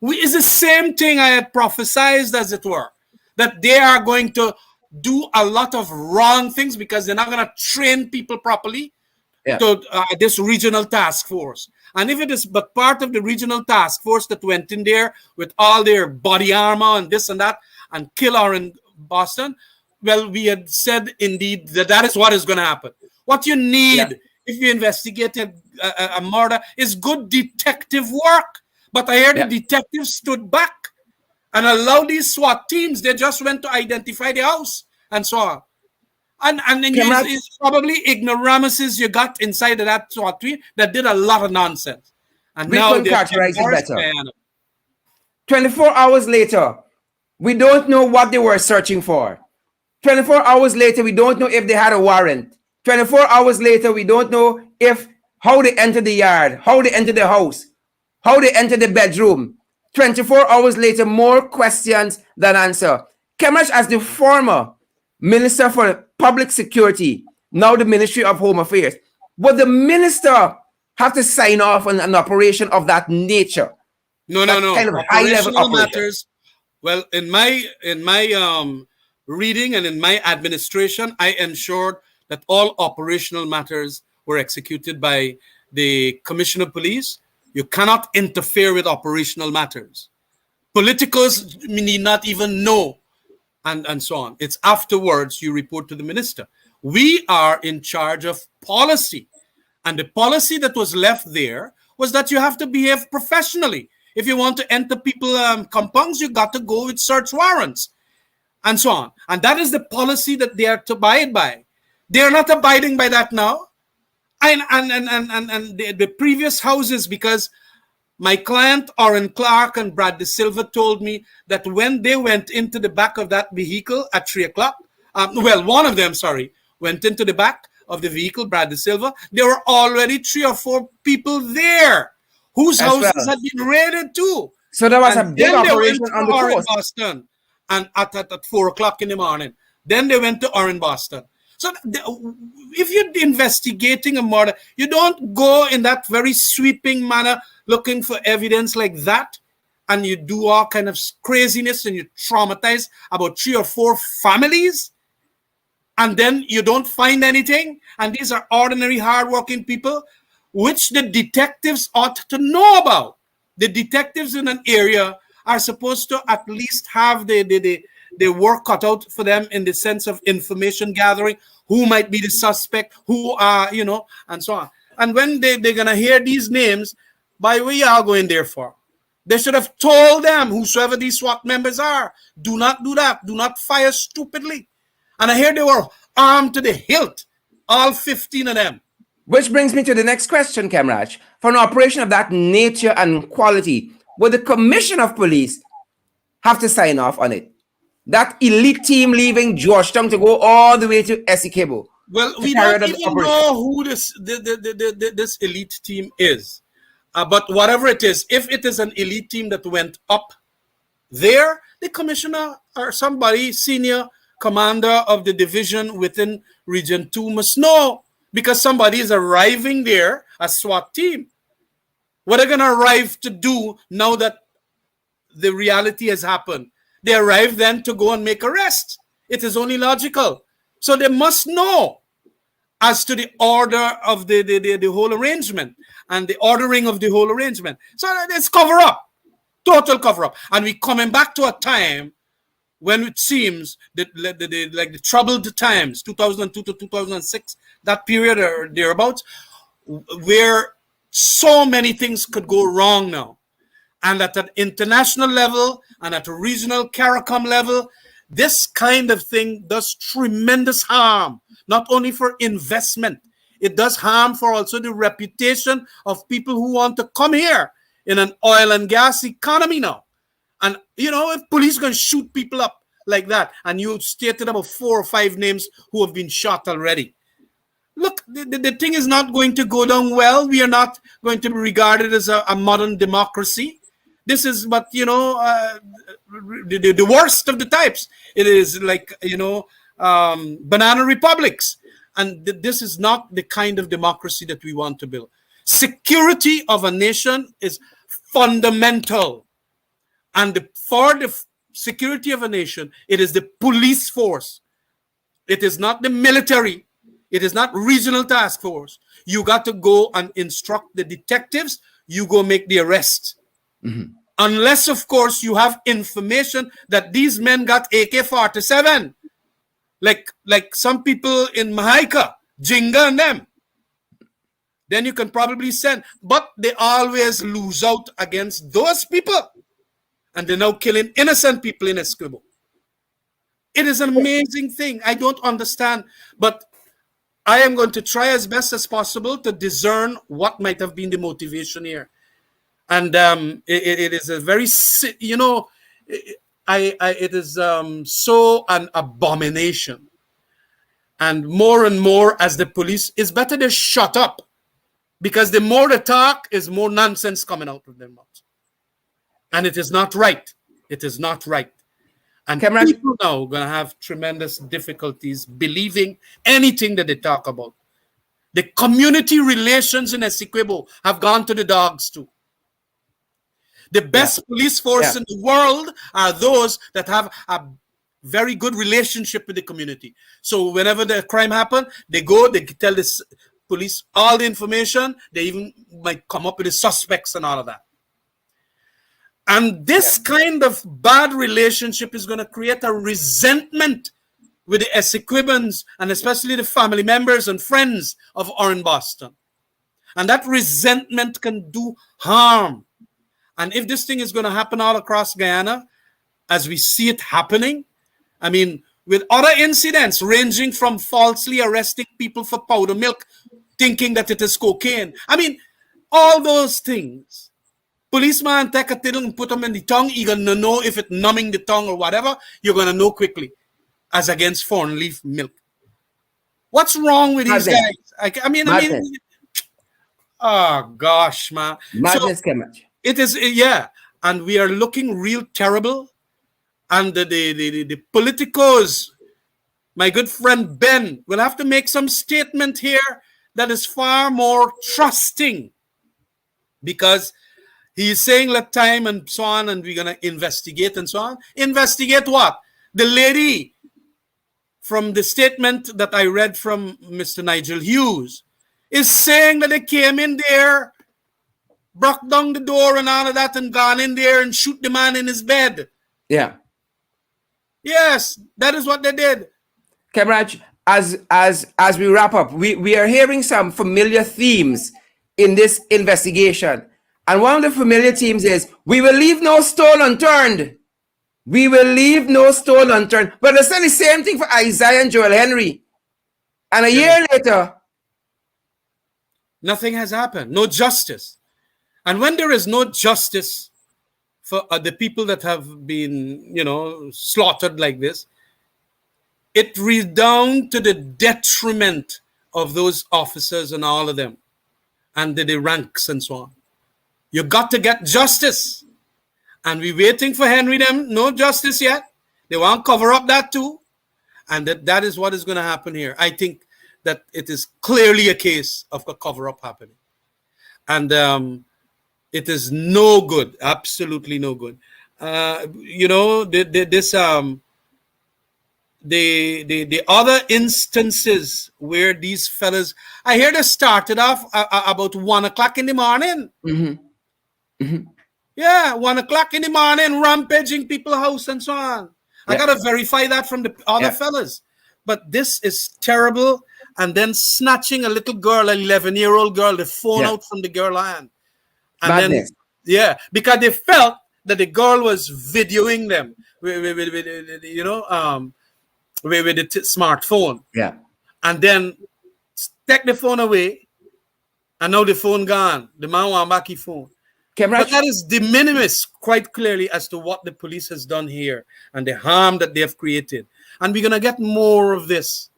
is the same thing I had prophesied, as it were, that they are going to do a lot of wrong things because they're not going to train people properly to this regional task force. And if it is but part of the regional task force that went in there with all their body armor and this and that and kill her in Boston, well, we had said indeed that is what is going to happen. What you need if you investigate a murder is good detective work. But I heard the detectives stood back and allowed these SWAT teams. They just went to identify the house and so on. And then it's probably ignoramuses you got inside of that SWAT team that did a lot of nonsense. And we now couldn't characterize it better. 24 hours later, we don't know what they were searching for. 24 hours later, we don't know if they had a warrant. 24 hours later, we don't know how they entered the yard, how they entered the house, how they entered the bedroom. 24 hours later, more questions than answer. Khemraj, as the former Minister for Public Security, now the Ministry of Home Affairs, would the minister have to sign off on an operation of that nature? No. Kind of high-level operation. Matters. Well, in my reading and in my administration, I ensured that all operational matters were executed by the Commissioner of Police. You cannot interfere with operational matters. Politicals need not even know, and so on. It's afterwards you report to the minister. We are in charge of policy. And the policy that was left there was that you have to behave professionally. If you want to enter people compounds, you got to go with search warrants and so on. And that is the policy that they are to abide by. They are not abiding by that now. And the previous houses, because my client Orrin Clark and Brad De Silva told me that when they went into the back of that vehicle at 3 o'clock, one of them, went into the back of the vehicle, Brad De Silva, there were already 3 or 4 people there whose houses had been raided too. So there was a big operation on the coast. Boston, and at 4 o'clock in the morning. Then they went to Orrin, Boston. So if you're investigating a murder, you don't go in that very sweeping manner looking for evidence like that, and you do all kind of craziness and you traumatize about 3 or 4 families, and then you don't find anything. And these are ordinary, hardworking people, which the detectives ought to know about. The detectives in an area are supposed to at least have the work cut out for them in the sense of information gathering, who might be the suspect, who are, and so on. And when they're going to hear these names, by what you are going there for? They should have told them, whosoever these SWAT members are, do not do that. Do not fire stupidly. And I hear they were armed to the hilt, all 15 of them. Which brings me to the next question, Khemraj. For an operation of that nature and quality, would the Commission of Police have to sign off on it? That elite team leaving Georgetown to go all the way to Essequibo Well, to we carry don't out the even operation. know who this elite team is. But whatever it is, if it is an elite team that went up there, the commissioner or somebody, senior commander of the division within Region 2 must know, because somebody is arriving there, a SWAT team. What are they going to arrive to do now that the reality has happened? They arrive then to go and make arrests. It is only logical. So they must know as to the order of the whole arrangement and the ordering of the whole arrangement. So it's cover up, total cover up. And we're coming back to a time when it seems that like the troubled times, 2002 to 2006, that period or thereabouts, where so many things could go wrong now. And at an international level and at a regional CARICOM level, this kind of thing does tremendous harm, not only for investment, it does harm for also the reputation of people who want to come here in an oil and gas economy now. And, you know, if police going to shoot people up like that, and you stated about 4 or 5 names who have been shot already. Look, the thing is not going to go down well. We are not going to be regarded as a modern democracy. This is, but, you know, the worst of the types. It is like, you know, banana republics. And this is not the kind of democracy that we want to build. Security of a nation is fundamental. And for the security of a nation, it is the police force. It is not the military. It is not regional task force. You got to go and instruct the detectives. You go make the arrest. Mm-hmm. Unless, of course, you have information that these men got AK-47. Like some people in Mahaika, Jinga and them. Then you can probably send. But they always lose out against those people. And they're now killing innocent people in Essequibo. It is an amazing thing. I don't understand. But I am going to try as best as possible to discern what might have been the motivation here. And it is a very, you know, it is so an abomination. And more as the police, it's better they shut up. Because the more they talk, is more nonsense coming out of their mouths. And it is not right. It is not right. And Khemraj, people now are going to have tremendous difficulties believing anything that they talk about. The community relations in Essequibo have gone to the dogs too. The best police force in the world are those that have a very good relationship with the community. So whenever the crime happens, they go, they tell the police all the information. They even might come up with the suspects and all of that. And this kind of bad relationship is going to create a resentment with the Essequibans and especially the family members and friends of Orange Boston. And that resentment can do harm. And if this thing is going to happen all across Guyana, as we see it happening, I mean, with other incidents ranging from falsely arresting people for powder milk, thinking that it is cocaine. I mean, all those things. Policeman take a tiddle and put them in the tongue. You're going to know if it's numbing the tongue or whatever. You're going to know quickly. As against foreign leaf milk. What's wrong with these guys? I mean, oh gosh, man. Madness, Khemraj. It is, yeah. And we are looking real terrible. And the politicos, my good friend Ben, will have to make some statement here that is far more trusting. Because he's saying let time and so on, and we're going to investigate and so on. Investigate what? The lady from the statement that I read from Mr. Nigel Hughes is saying that they came in there, broke down the door and all of that and gone in there and shoot the man in his bed. Yeah. Yes, that is what they did. Khemraj, as we wrap up, we are hearing some familiar themes in this investigation. And one of the familiar themes is, we will leave no stone unturned. We will leave no stone unturned. But they said the same thing for Isaiah and Joel Henry. And a year later, Nothing has happened. No justice. And when there is no justice for the people that have been, slaughtered like this, it redounds to the detriment of those officers and all of them, and the ranks and so on. You got to get justice. And we're waiting for Henry them. No justice yet. They want to cover up that too. And that is what is going to happen here. I think that it is clearly a case of a cover-up happening. And it is no good. Absolutely no good. The other instances where these fellas, I hear they started off about 1 o'clock in the morning. Mm-hmm. Mm-hmm. Yeah, 1 o'clock in the morning, rampaging people's house and so on. Yeah. I gotta verify that from the other fellas. But this is terrible. And then snatching a little girl, an 11-year-old girl, the phone out from the girl hand. And Madness. Then, because they felt that the girl was videoing them with the smartphone. Yeah. And then take the phone away, and now the phone gone. The man want back his phone. Khemraj? But that is de minimis, quite clearly, as to what the police has done here and the harm that they have created. And we're going to get more of this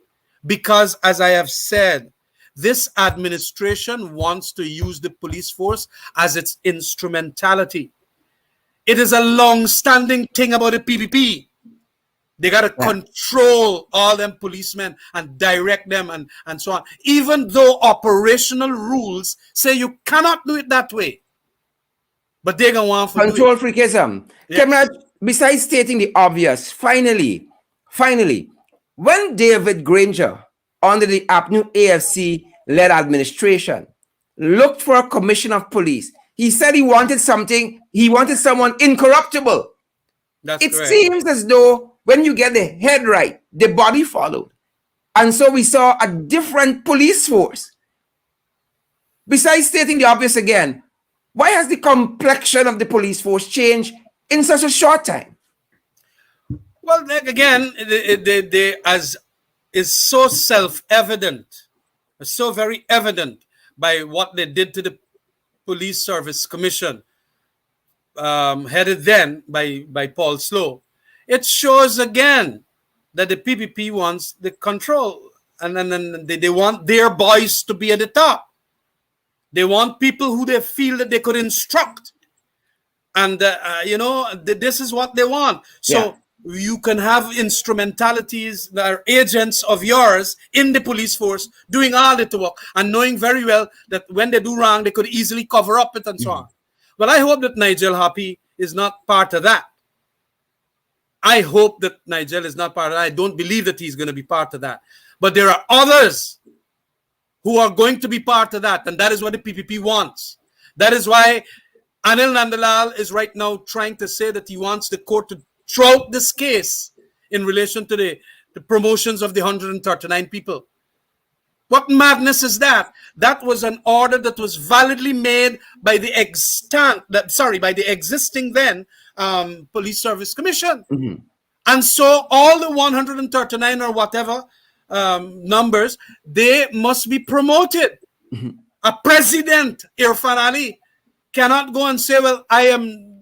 because, as I have said, this administration wants to use the police force as its instrumentality. It is a long-standing thing about the PPP. They got to control all them policemen and direct them and so on. Even though operational rules say you cannot do it that way. But they're going to want to control freakism. Yes. Khemraj, besides stating the obvious, finally, when David Granger, under the APNU AFC-led administration, looked for a commission of police, he said he wanted someone incorruptible. That's it correct. Seems as though when you get the head right, the body followed. And so we saw a different police force. Besides stating the obvious again, why has the complexion of the police force changed in such a short time? Well, again, they as is so self-evident, so very evident by what they did to the Police Service Commission, headed then by Paul Slow. It shows again that the PPP wants the control, and then they want their boys to be at the top. They want people who they feel that they could instruct, and this is what they want. So you can have instrumentalities that are agents of yours in the police force doing all the work and knowing very well that when they do wrong, they could easily cover up it and so on. Well, I hope that Nigel Happy is not part of that. I hope that Nigel is not part of that. I don't believe that he's going to be part of that. But there are others who are going to be part of that, and that is what the PPP wants. That is why Anil Nandalal is right now trying to say that he wants the court to throw out this case in relation to the promotions of the 139 people. What madness is that? That was an order that was validly made by the existing then Police Service Commission. Mm-hmm. And so all the 139 or whatever numbers, they must be promoted. Mm-hmm. A president, Irfan Ali, cannot go and say, well, I am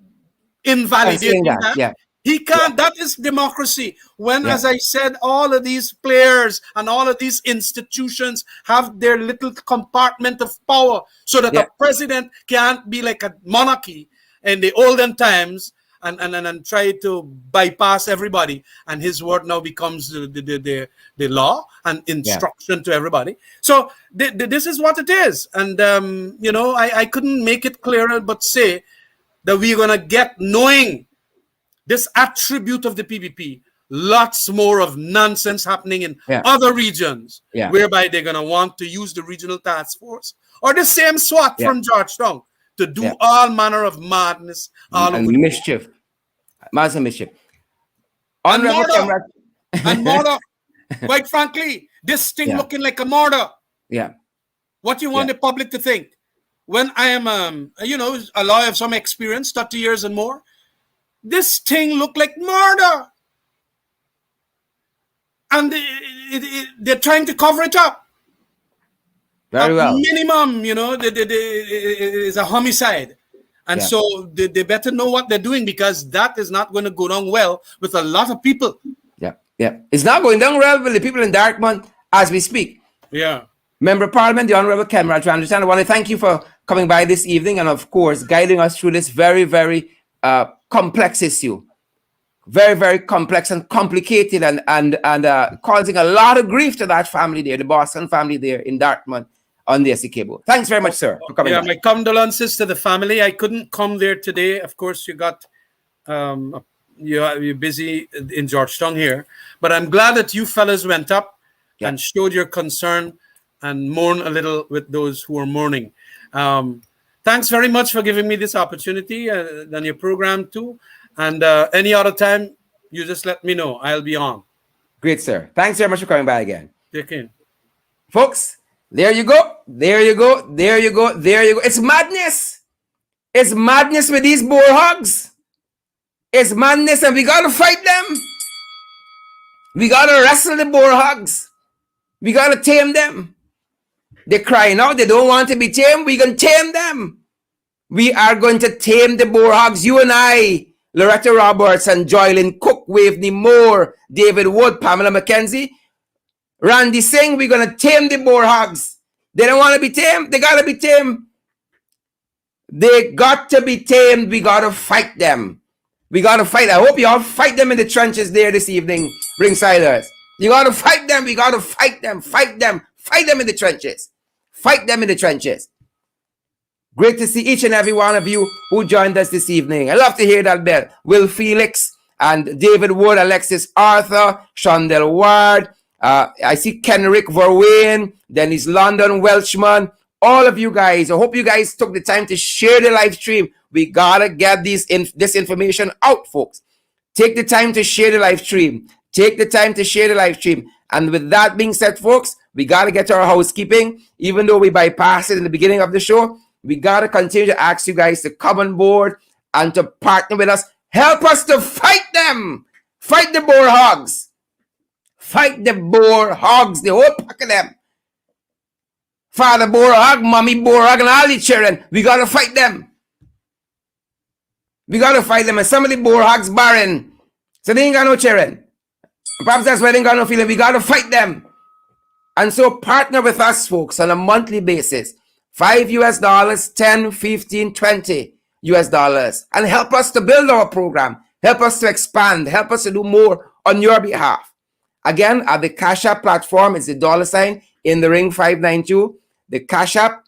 invalidating that. Yeah. He can't. That is democracy. When, as I said, all of these players and all of these institutions have their little compartment of power so that a president can't be like a monarchy in the olden times and try to bypass everybody. And his word now becomes the law and instruction to everybody. So this is what it is. And, I couldn't make it clearer but say that we're going to get, knowing this attribute of the PPP, lots more of nonsense happening in other regions, whereby they're going to want to use the regional task force or the same SWAT from Georgetown to do all manner of madness and mischief. Massive mischief. And murder. Quite frankly, this thing looking like a murder. Yeah. What you want the public to think? When I am, a lawyer of some experience, 30 years and more, this thing looked like murder. And they're trying to cover it up. Very well. minimum, is a homicide. And Yeah. so they better know what they're doing, because that is not going to go down well with a lot of people. Yeah. Yeah. It's not going down well with the people in Dartmouth as we speak. Yeah. Member of Parliament, the Honourable Khemraj Ramjattan, I want to thank you for coming by this evening and, of course, guiding us through this very, very complex issue. Very, very complex and complicated, and causing a lot of grief to that family there, the Boston family there in Dartmouth on the SC cable. Thanks very much, sir, for coming Yeah, by. my condolences to the family. I couldn't come there today. Of course, you're busy in Georgetown here, but I'm glad that you fellas went up and showed your concern and mourn a little with those who are mourning. Thanks very much for giving me this opportunity and your program too. And any other time, you just let me know. I'll be on. Great, sir. Thanks very much for coming by again. Take in. Folks, there you go. There you go. There you go. There you go. It's madness. It's madness with these boar hogs. It's madness, and we got to fight them. We got to wrestle the boar hogs. We got to tame them. They're crying out. They don't want to be tamed. We're going to tame them. We are going to tame the boar hogs. You and I, Loretta Roberts and Joylyn Cook, Waveney Moore, David Wood, Pamela McKenzie, Randy Singh, we're going to tame the boar hogs. They don't want to be tamed. They got to be tamed. They got to be tamed. We got to fight them. We got to fight. I hope you all fight them in the trenches there this evening, Ringsiders. You got to fight them. We got to fight them. Fight them. Fight them in the trenches. Fight them in the trenches. Great to see each and every one of you who joined us this evening. I love to hear that bell. Will Felix and David Wood, Alexis Arthur, Shondell Ward. I see Kenrick Verwain, Dennis London, Welchman. All of you guys, I hope you guys took the time to share the live stream. We got to get this information out, folks. Take the time to share the live stream. Take the time to share the live stream. And with that being said, folks, we got to get to our housekeeping. Even though we bypassed it in the beginning of the show, we got to continue to ask you guys to come on board and to partner with us. Help us to fight them. Fight the boar hogs. Fight the boar hogs, the whole pack of them. Father boar hog, mommy boar hog, and all the children. We got to fight them. We got to fight them. And some of the boar hogs barren. So they ain't got no children. Perhaps that's why they ain't got no feeling. We got to fight them. And so partner with us, folks, on a monthly basis. $5 10, 15, 20 US dollars, and help us to build our program, help us to expand, help us to do more on your behalf. Again, at the Cash App platform, it's the $ in the ring 592. The Cash App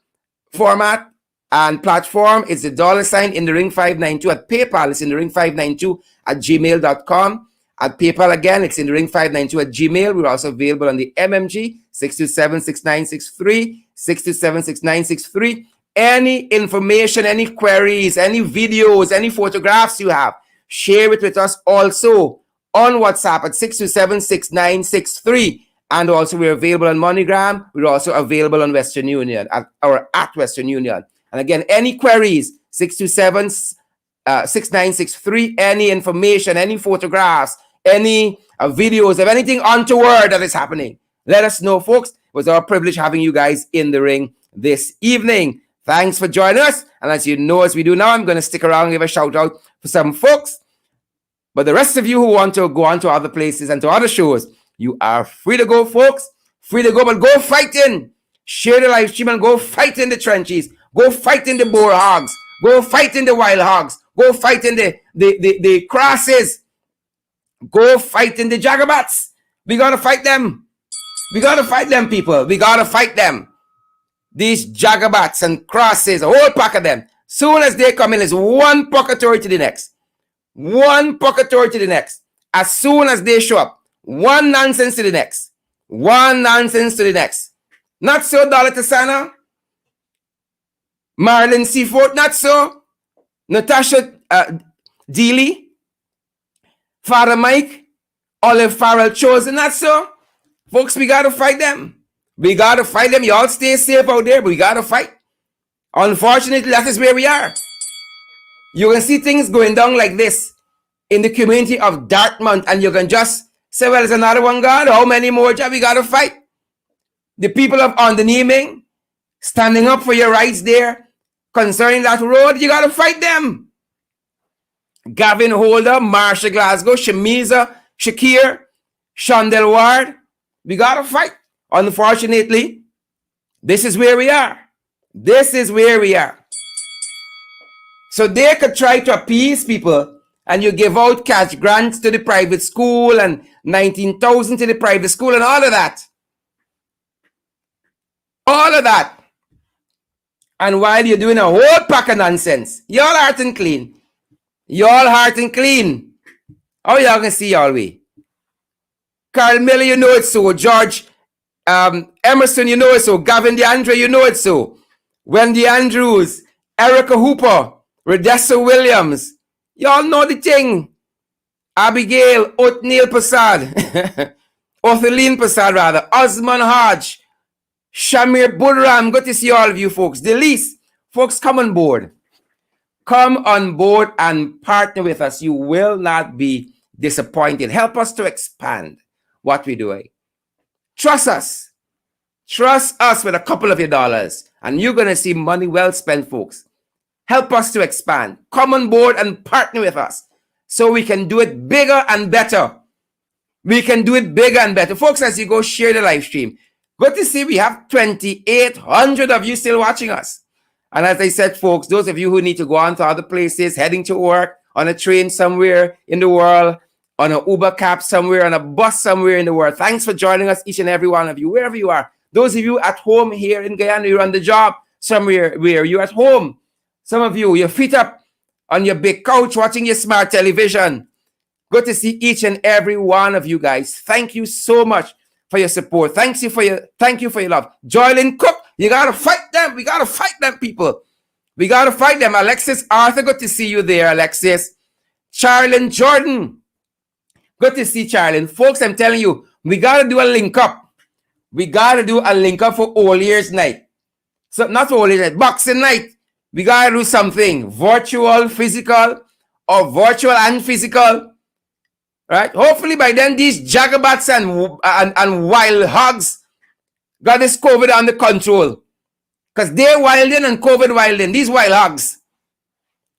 format and platform is the $ in the ring 592. At PayPal, it's in the ring 592 at gmail.com. At PayPal again, it's in the ring 592 at Gmail. We're also available on the MMG 627-6963, 627-6963. Any information, any queries, any videos, any photographs you have, share it with us also on WhatsApp at 627-6963. And also we're available on MoneyGram. We're also available on Western Union, at Western Union. And again, any queries, 627-6963, any information, any photographs, any videos of anything untoward that is happening, let us know, folks. It was our privilege having you guys in the ring this evening. Thanks for joining us. And as you know, as we do now, I'm going to stick around and give a shout out for some folks. But the rest of you who want to go on to other places and to other shows, you are free to go, folks. Free to go, but go fighting. Share the live stream and go fight in the trenches. Go fight in the boar hogs. Go fight in the wild hogs. Go fight in the crosses. Go fight in the jagabats. We got to fight them. We got to fight them, people. We got to fight them. These jagabats and crosses, a whole pack of them. Soon as they come in, it's one purgatory to the next. One purgatory to the next. As soon as they show up, one nonsense to the next. One nonsense to the next. Not so, Dollar Tasana. Marilyn Seaford, not so. Natasha Deely. Father Mike. Olive Farrell Chosen, not so. Folks, we got to fight them. We got to fight them. You all stay safe out there, but we got to fight. Unfortunately, that is where we are. You can see things going down like this in the community of Dartmouth, and you can just say, well, there's another one, God. How many more jobs we got to fight? The people of Underneaming, standing up for your rights there concerning that road. You got to fight them. Gavin Holder, Marsha Glasgow, Shamiza, Shakir, Shondell Ward. We got to fight. Unfortunately, this is where we are. This is where we are. So they could try to appease people, and you give out cash grants to the private school and 19,000 to the private school and all of that. All of that. And while you're doing a whole pack of nonsense, y'all heart and clean. Y'all heart and clean. How y'all can see y'all way? Carl Miller, you know it so. George Emerson, you know it so. Gavin DeAndre, you know it so. Wendy Andrews, Erica Hooper, Redessa Williams. Y'all know the thing. Abigail, Othniel Prasad, Othelene Prasad rather, Osman Hodge, Shamir Budram. Good to see all of you folks. Delise, folks, come on board. Come on board and partner with us. You will not be disappointed. Help us to expand what we're doing. Trust us. Trust us with a couple of your dollars, and you're going to see money well spent, folks. Help us to expand. Come on board and partner with us so we can do it bigger and better. We can do it bigger and better. Folks, as you go share the live stream, good to see we have 2,800 of you still watching us. And as I said, folks, those of you who need to go on to other places, heading to work, on a train somewhere in the world, on an Uber cab somewhere, on a bus somewhere in the world, thanks for joining us, each and every one of you, wherever you are. Those of you at home here in Guyana, you're on the job somewhere where you're at home. Some of you, your feet up on your big couch watching your smart television. Good to see each and every one of you guys. Thank you so much for your support. Thank you for your love. Joylyn Cook, you gotta fight them. We gotta fight them, people. We gotta fight them. Alexis Arthur, good to see you there, Alexis. Charlene Jordan, good to see Charlene. Folks, I'm telling you, we gotta do a link up. We gotta do a link up for All Year's Night. So not for All Year's Night, Boxing Night. We gotta do something virtual, physical, or virtual and physical. Right? Hopefully by then these jagabats and wild hogs got this COVID under control. Because they're wilding and COVID wilding. These wild hogs.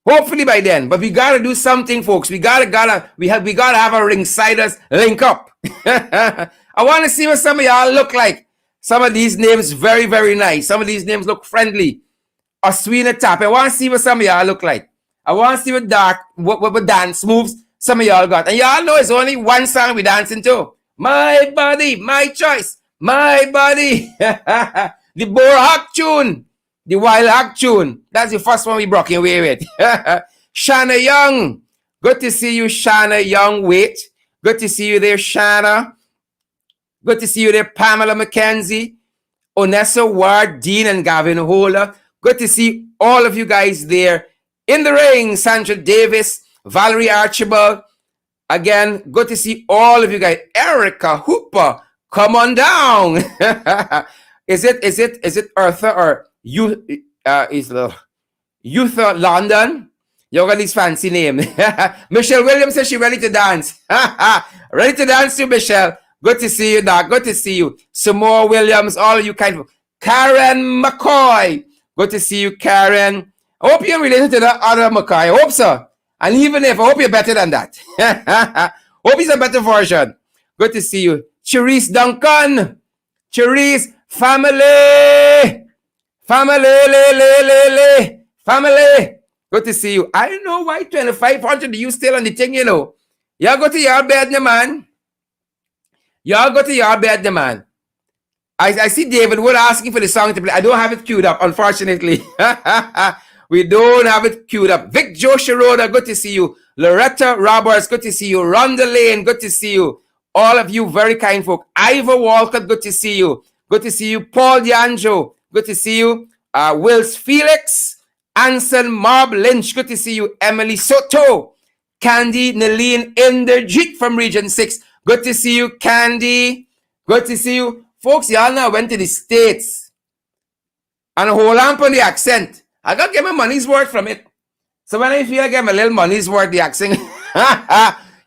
Hopefully by then. But we gotta do something, folks. We gotta have a ringsiders link up. I want to see what some of y'all look like. Some of these names very, very nice. Some of these names look friendly. Oswina Tap. I want to see what some of y'all look like. I want to see what dance moves some of y'all got. And y'all know it's only one song we dancing to. My body, my choice. My body. The Boer Hawk tune. The Wild Hawk tune. That's the first one we broke away with. Shanna Young. Good to see you, Shanna Young. Wait. Good to see you there, Shanna. Good to see you there, Pamela McKenzie, Onessa Ward, Dean, and Gavin Holder. Good to see all of you guys there in the ring. Sandra Davis, Valerie Archibald. Again, good to see all of you guys. Erica Hooper, come on down. Is it Eartha or you? Is the Eutha London? You got this fancy name. Michelle Williams says she's ready to dance. Ready to dance too, Michelle. Good to see you, Doc. Good to see you. Samora Williams, all of you kind of. Karen McCoy. Good to see you, Karen. I hope you're related to the other McCoy. I hope so. And even if, I hope you're better than that. Hope he's a better version. Good to see you. Cherise Duncan. Cherise, family. Family. Good to see you. I don't know why 2,500 you still on the thing, you know. Y'all go to your bed, man. Y'all go to your bed, man. I see David Wood asking for the song to play. I don't have it queued up, unfortunately. We don't have it queued up. Vic Joe Shiroda, good to see you. Loretta Roberts, good to see you. Rhonda Lane, good to see you. All of you very kind folk. Ivor Walcott, good to see you. Good to see you. Paul DeAngelo, good to see you. Wills Felix, Anson Mob Lynch, good to see you. Emily Soto, Candy Naleen Inderjeet from Region 6. Good to see you, Candy. Good to see you. Folks, y'all know I went to the States. And hold on on the accent. I got to get my money's worth from it. So when I feel I get my little money's worth, the accent.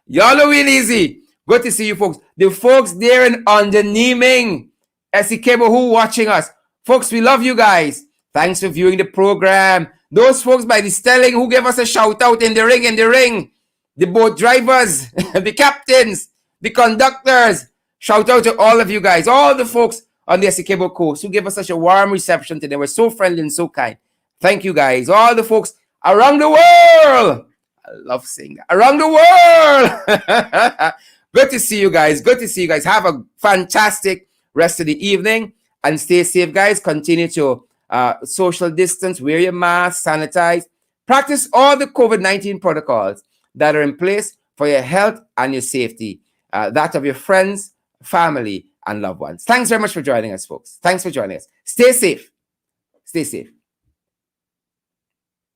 Y'all know real easy. Good to see you folks. The folks there in Underneaming, SC Cable who watching us. Folks, we love you guys. Thanks for viewing the program. Those folks by the Stelling who gave us a shout out in the ring. The boat drivers, the captains, the conductors. Shout out to all of you guys, all the folks on the Essequibo coast who gave us such a warm reception today. We're so friendly and so kind. Thank you guys. All the folks around the world. I love saying that. Around the world. Good to see you guys. Good to see you guys. Have a fantastic rest of the evening and stay safe, guys. Continue to social distance, wear your mask, sanitize, practice all the COVID-19 protocols that are in place for your health and your safety, that of your friends, family, and loved ones. Thanks very much for joining us, folks. Thanks for joining us. Stay safe. Stay safe.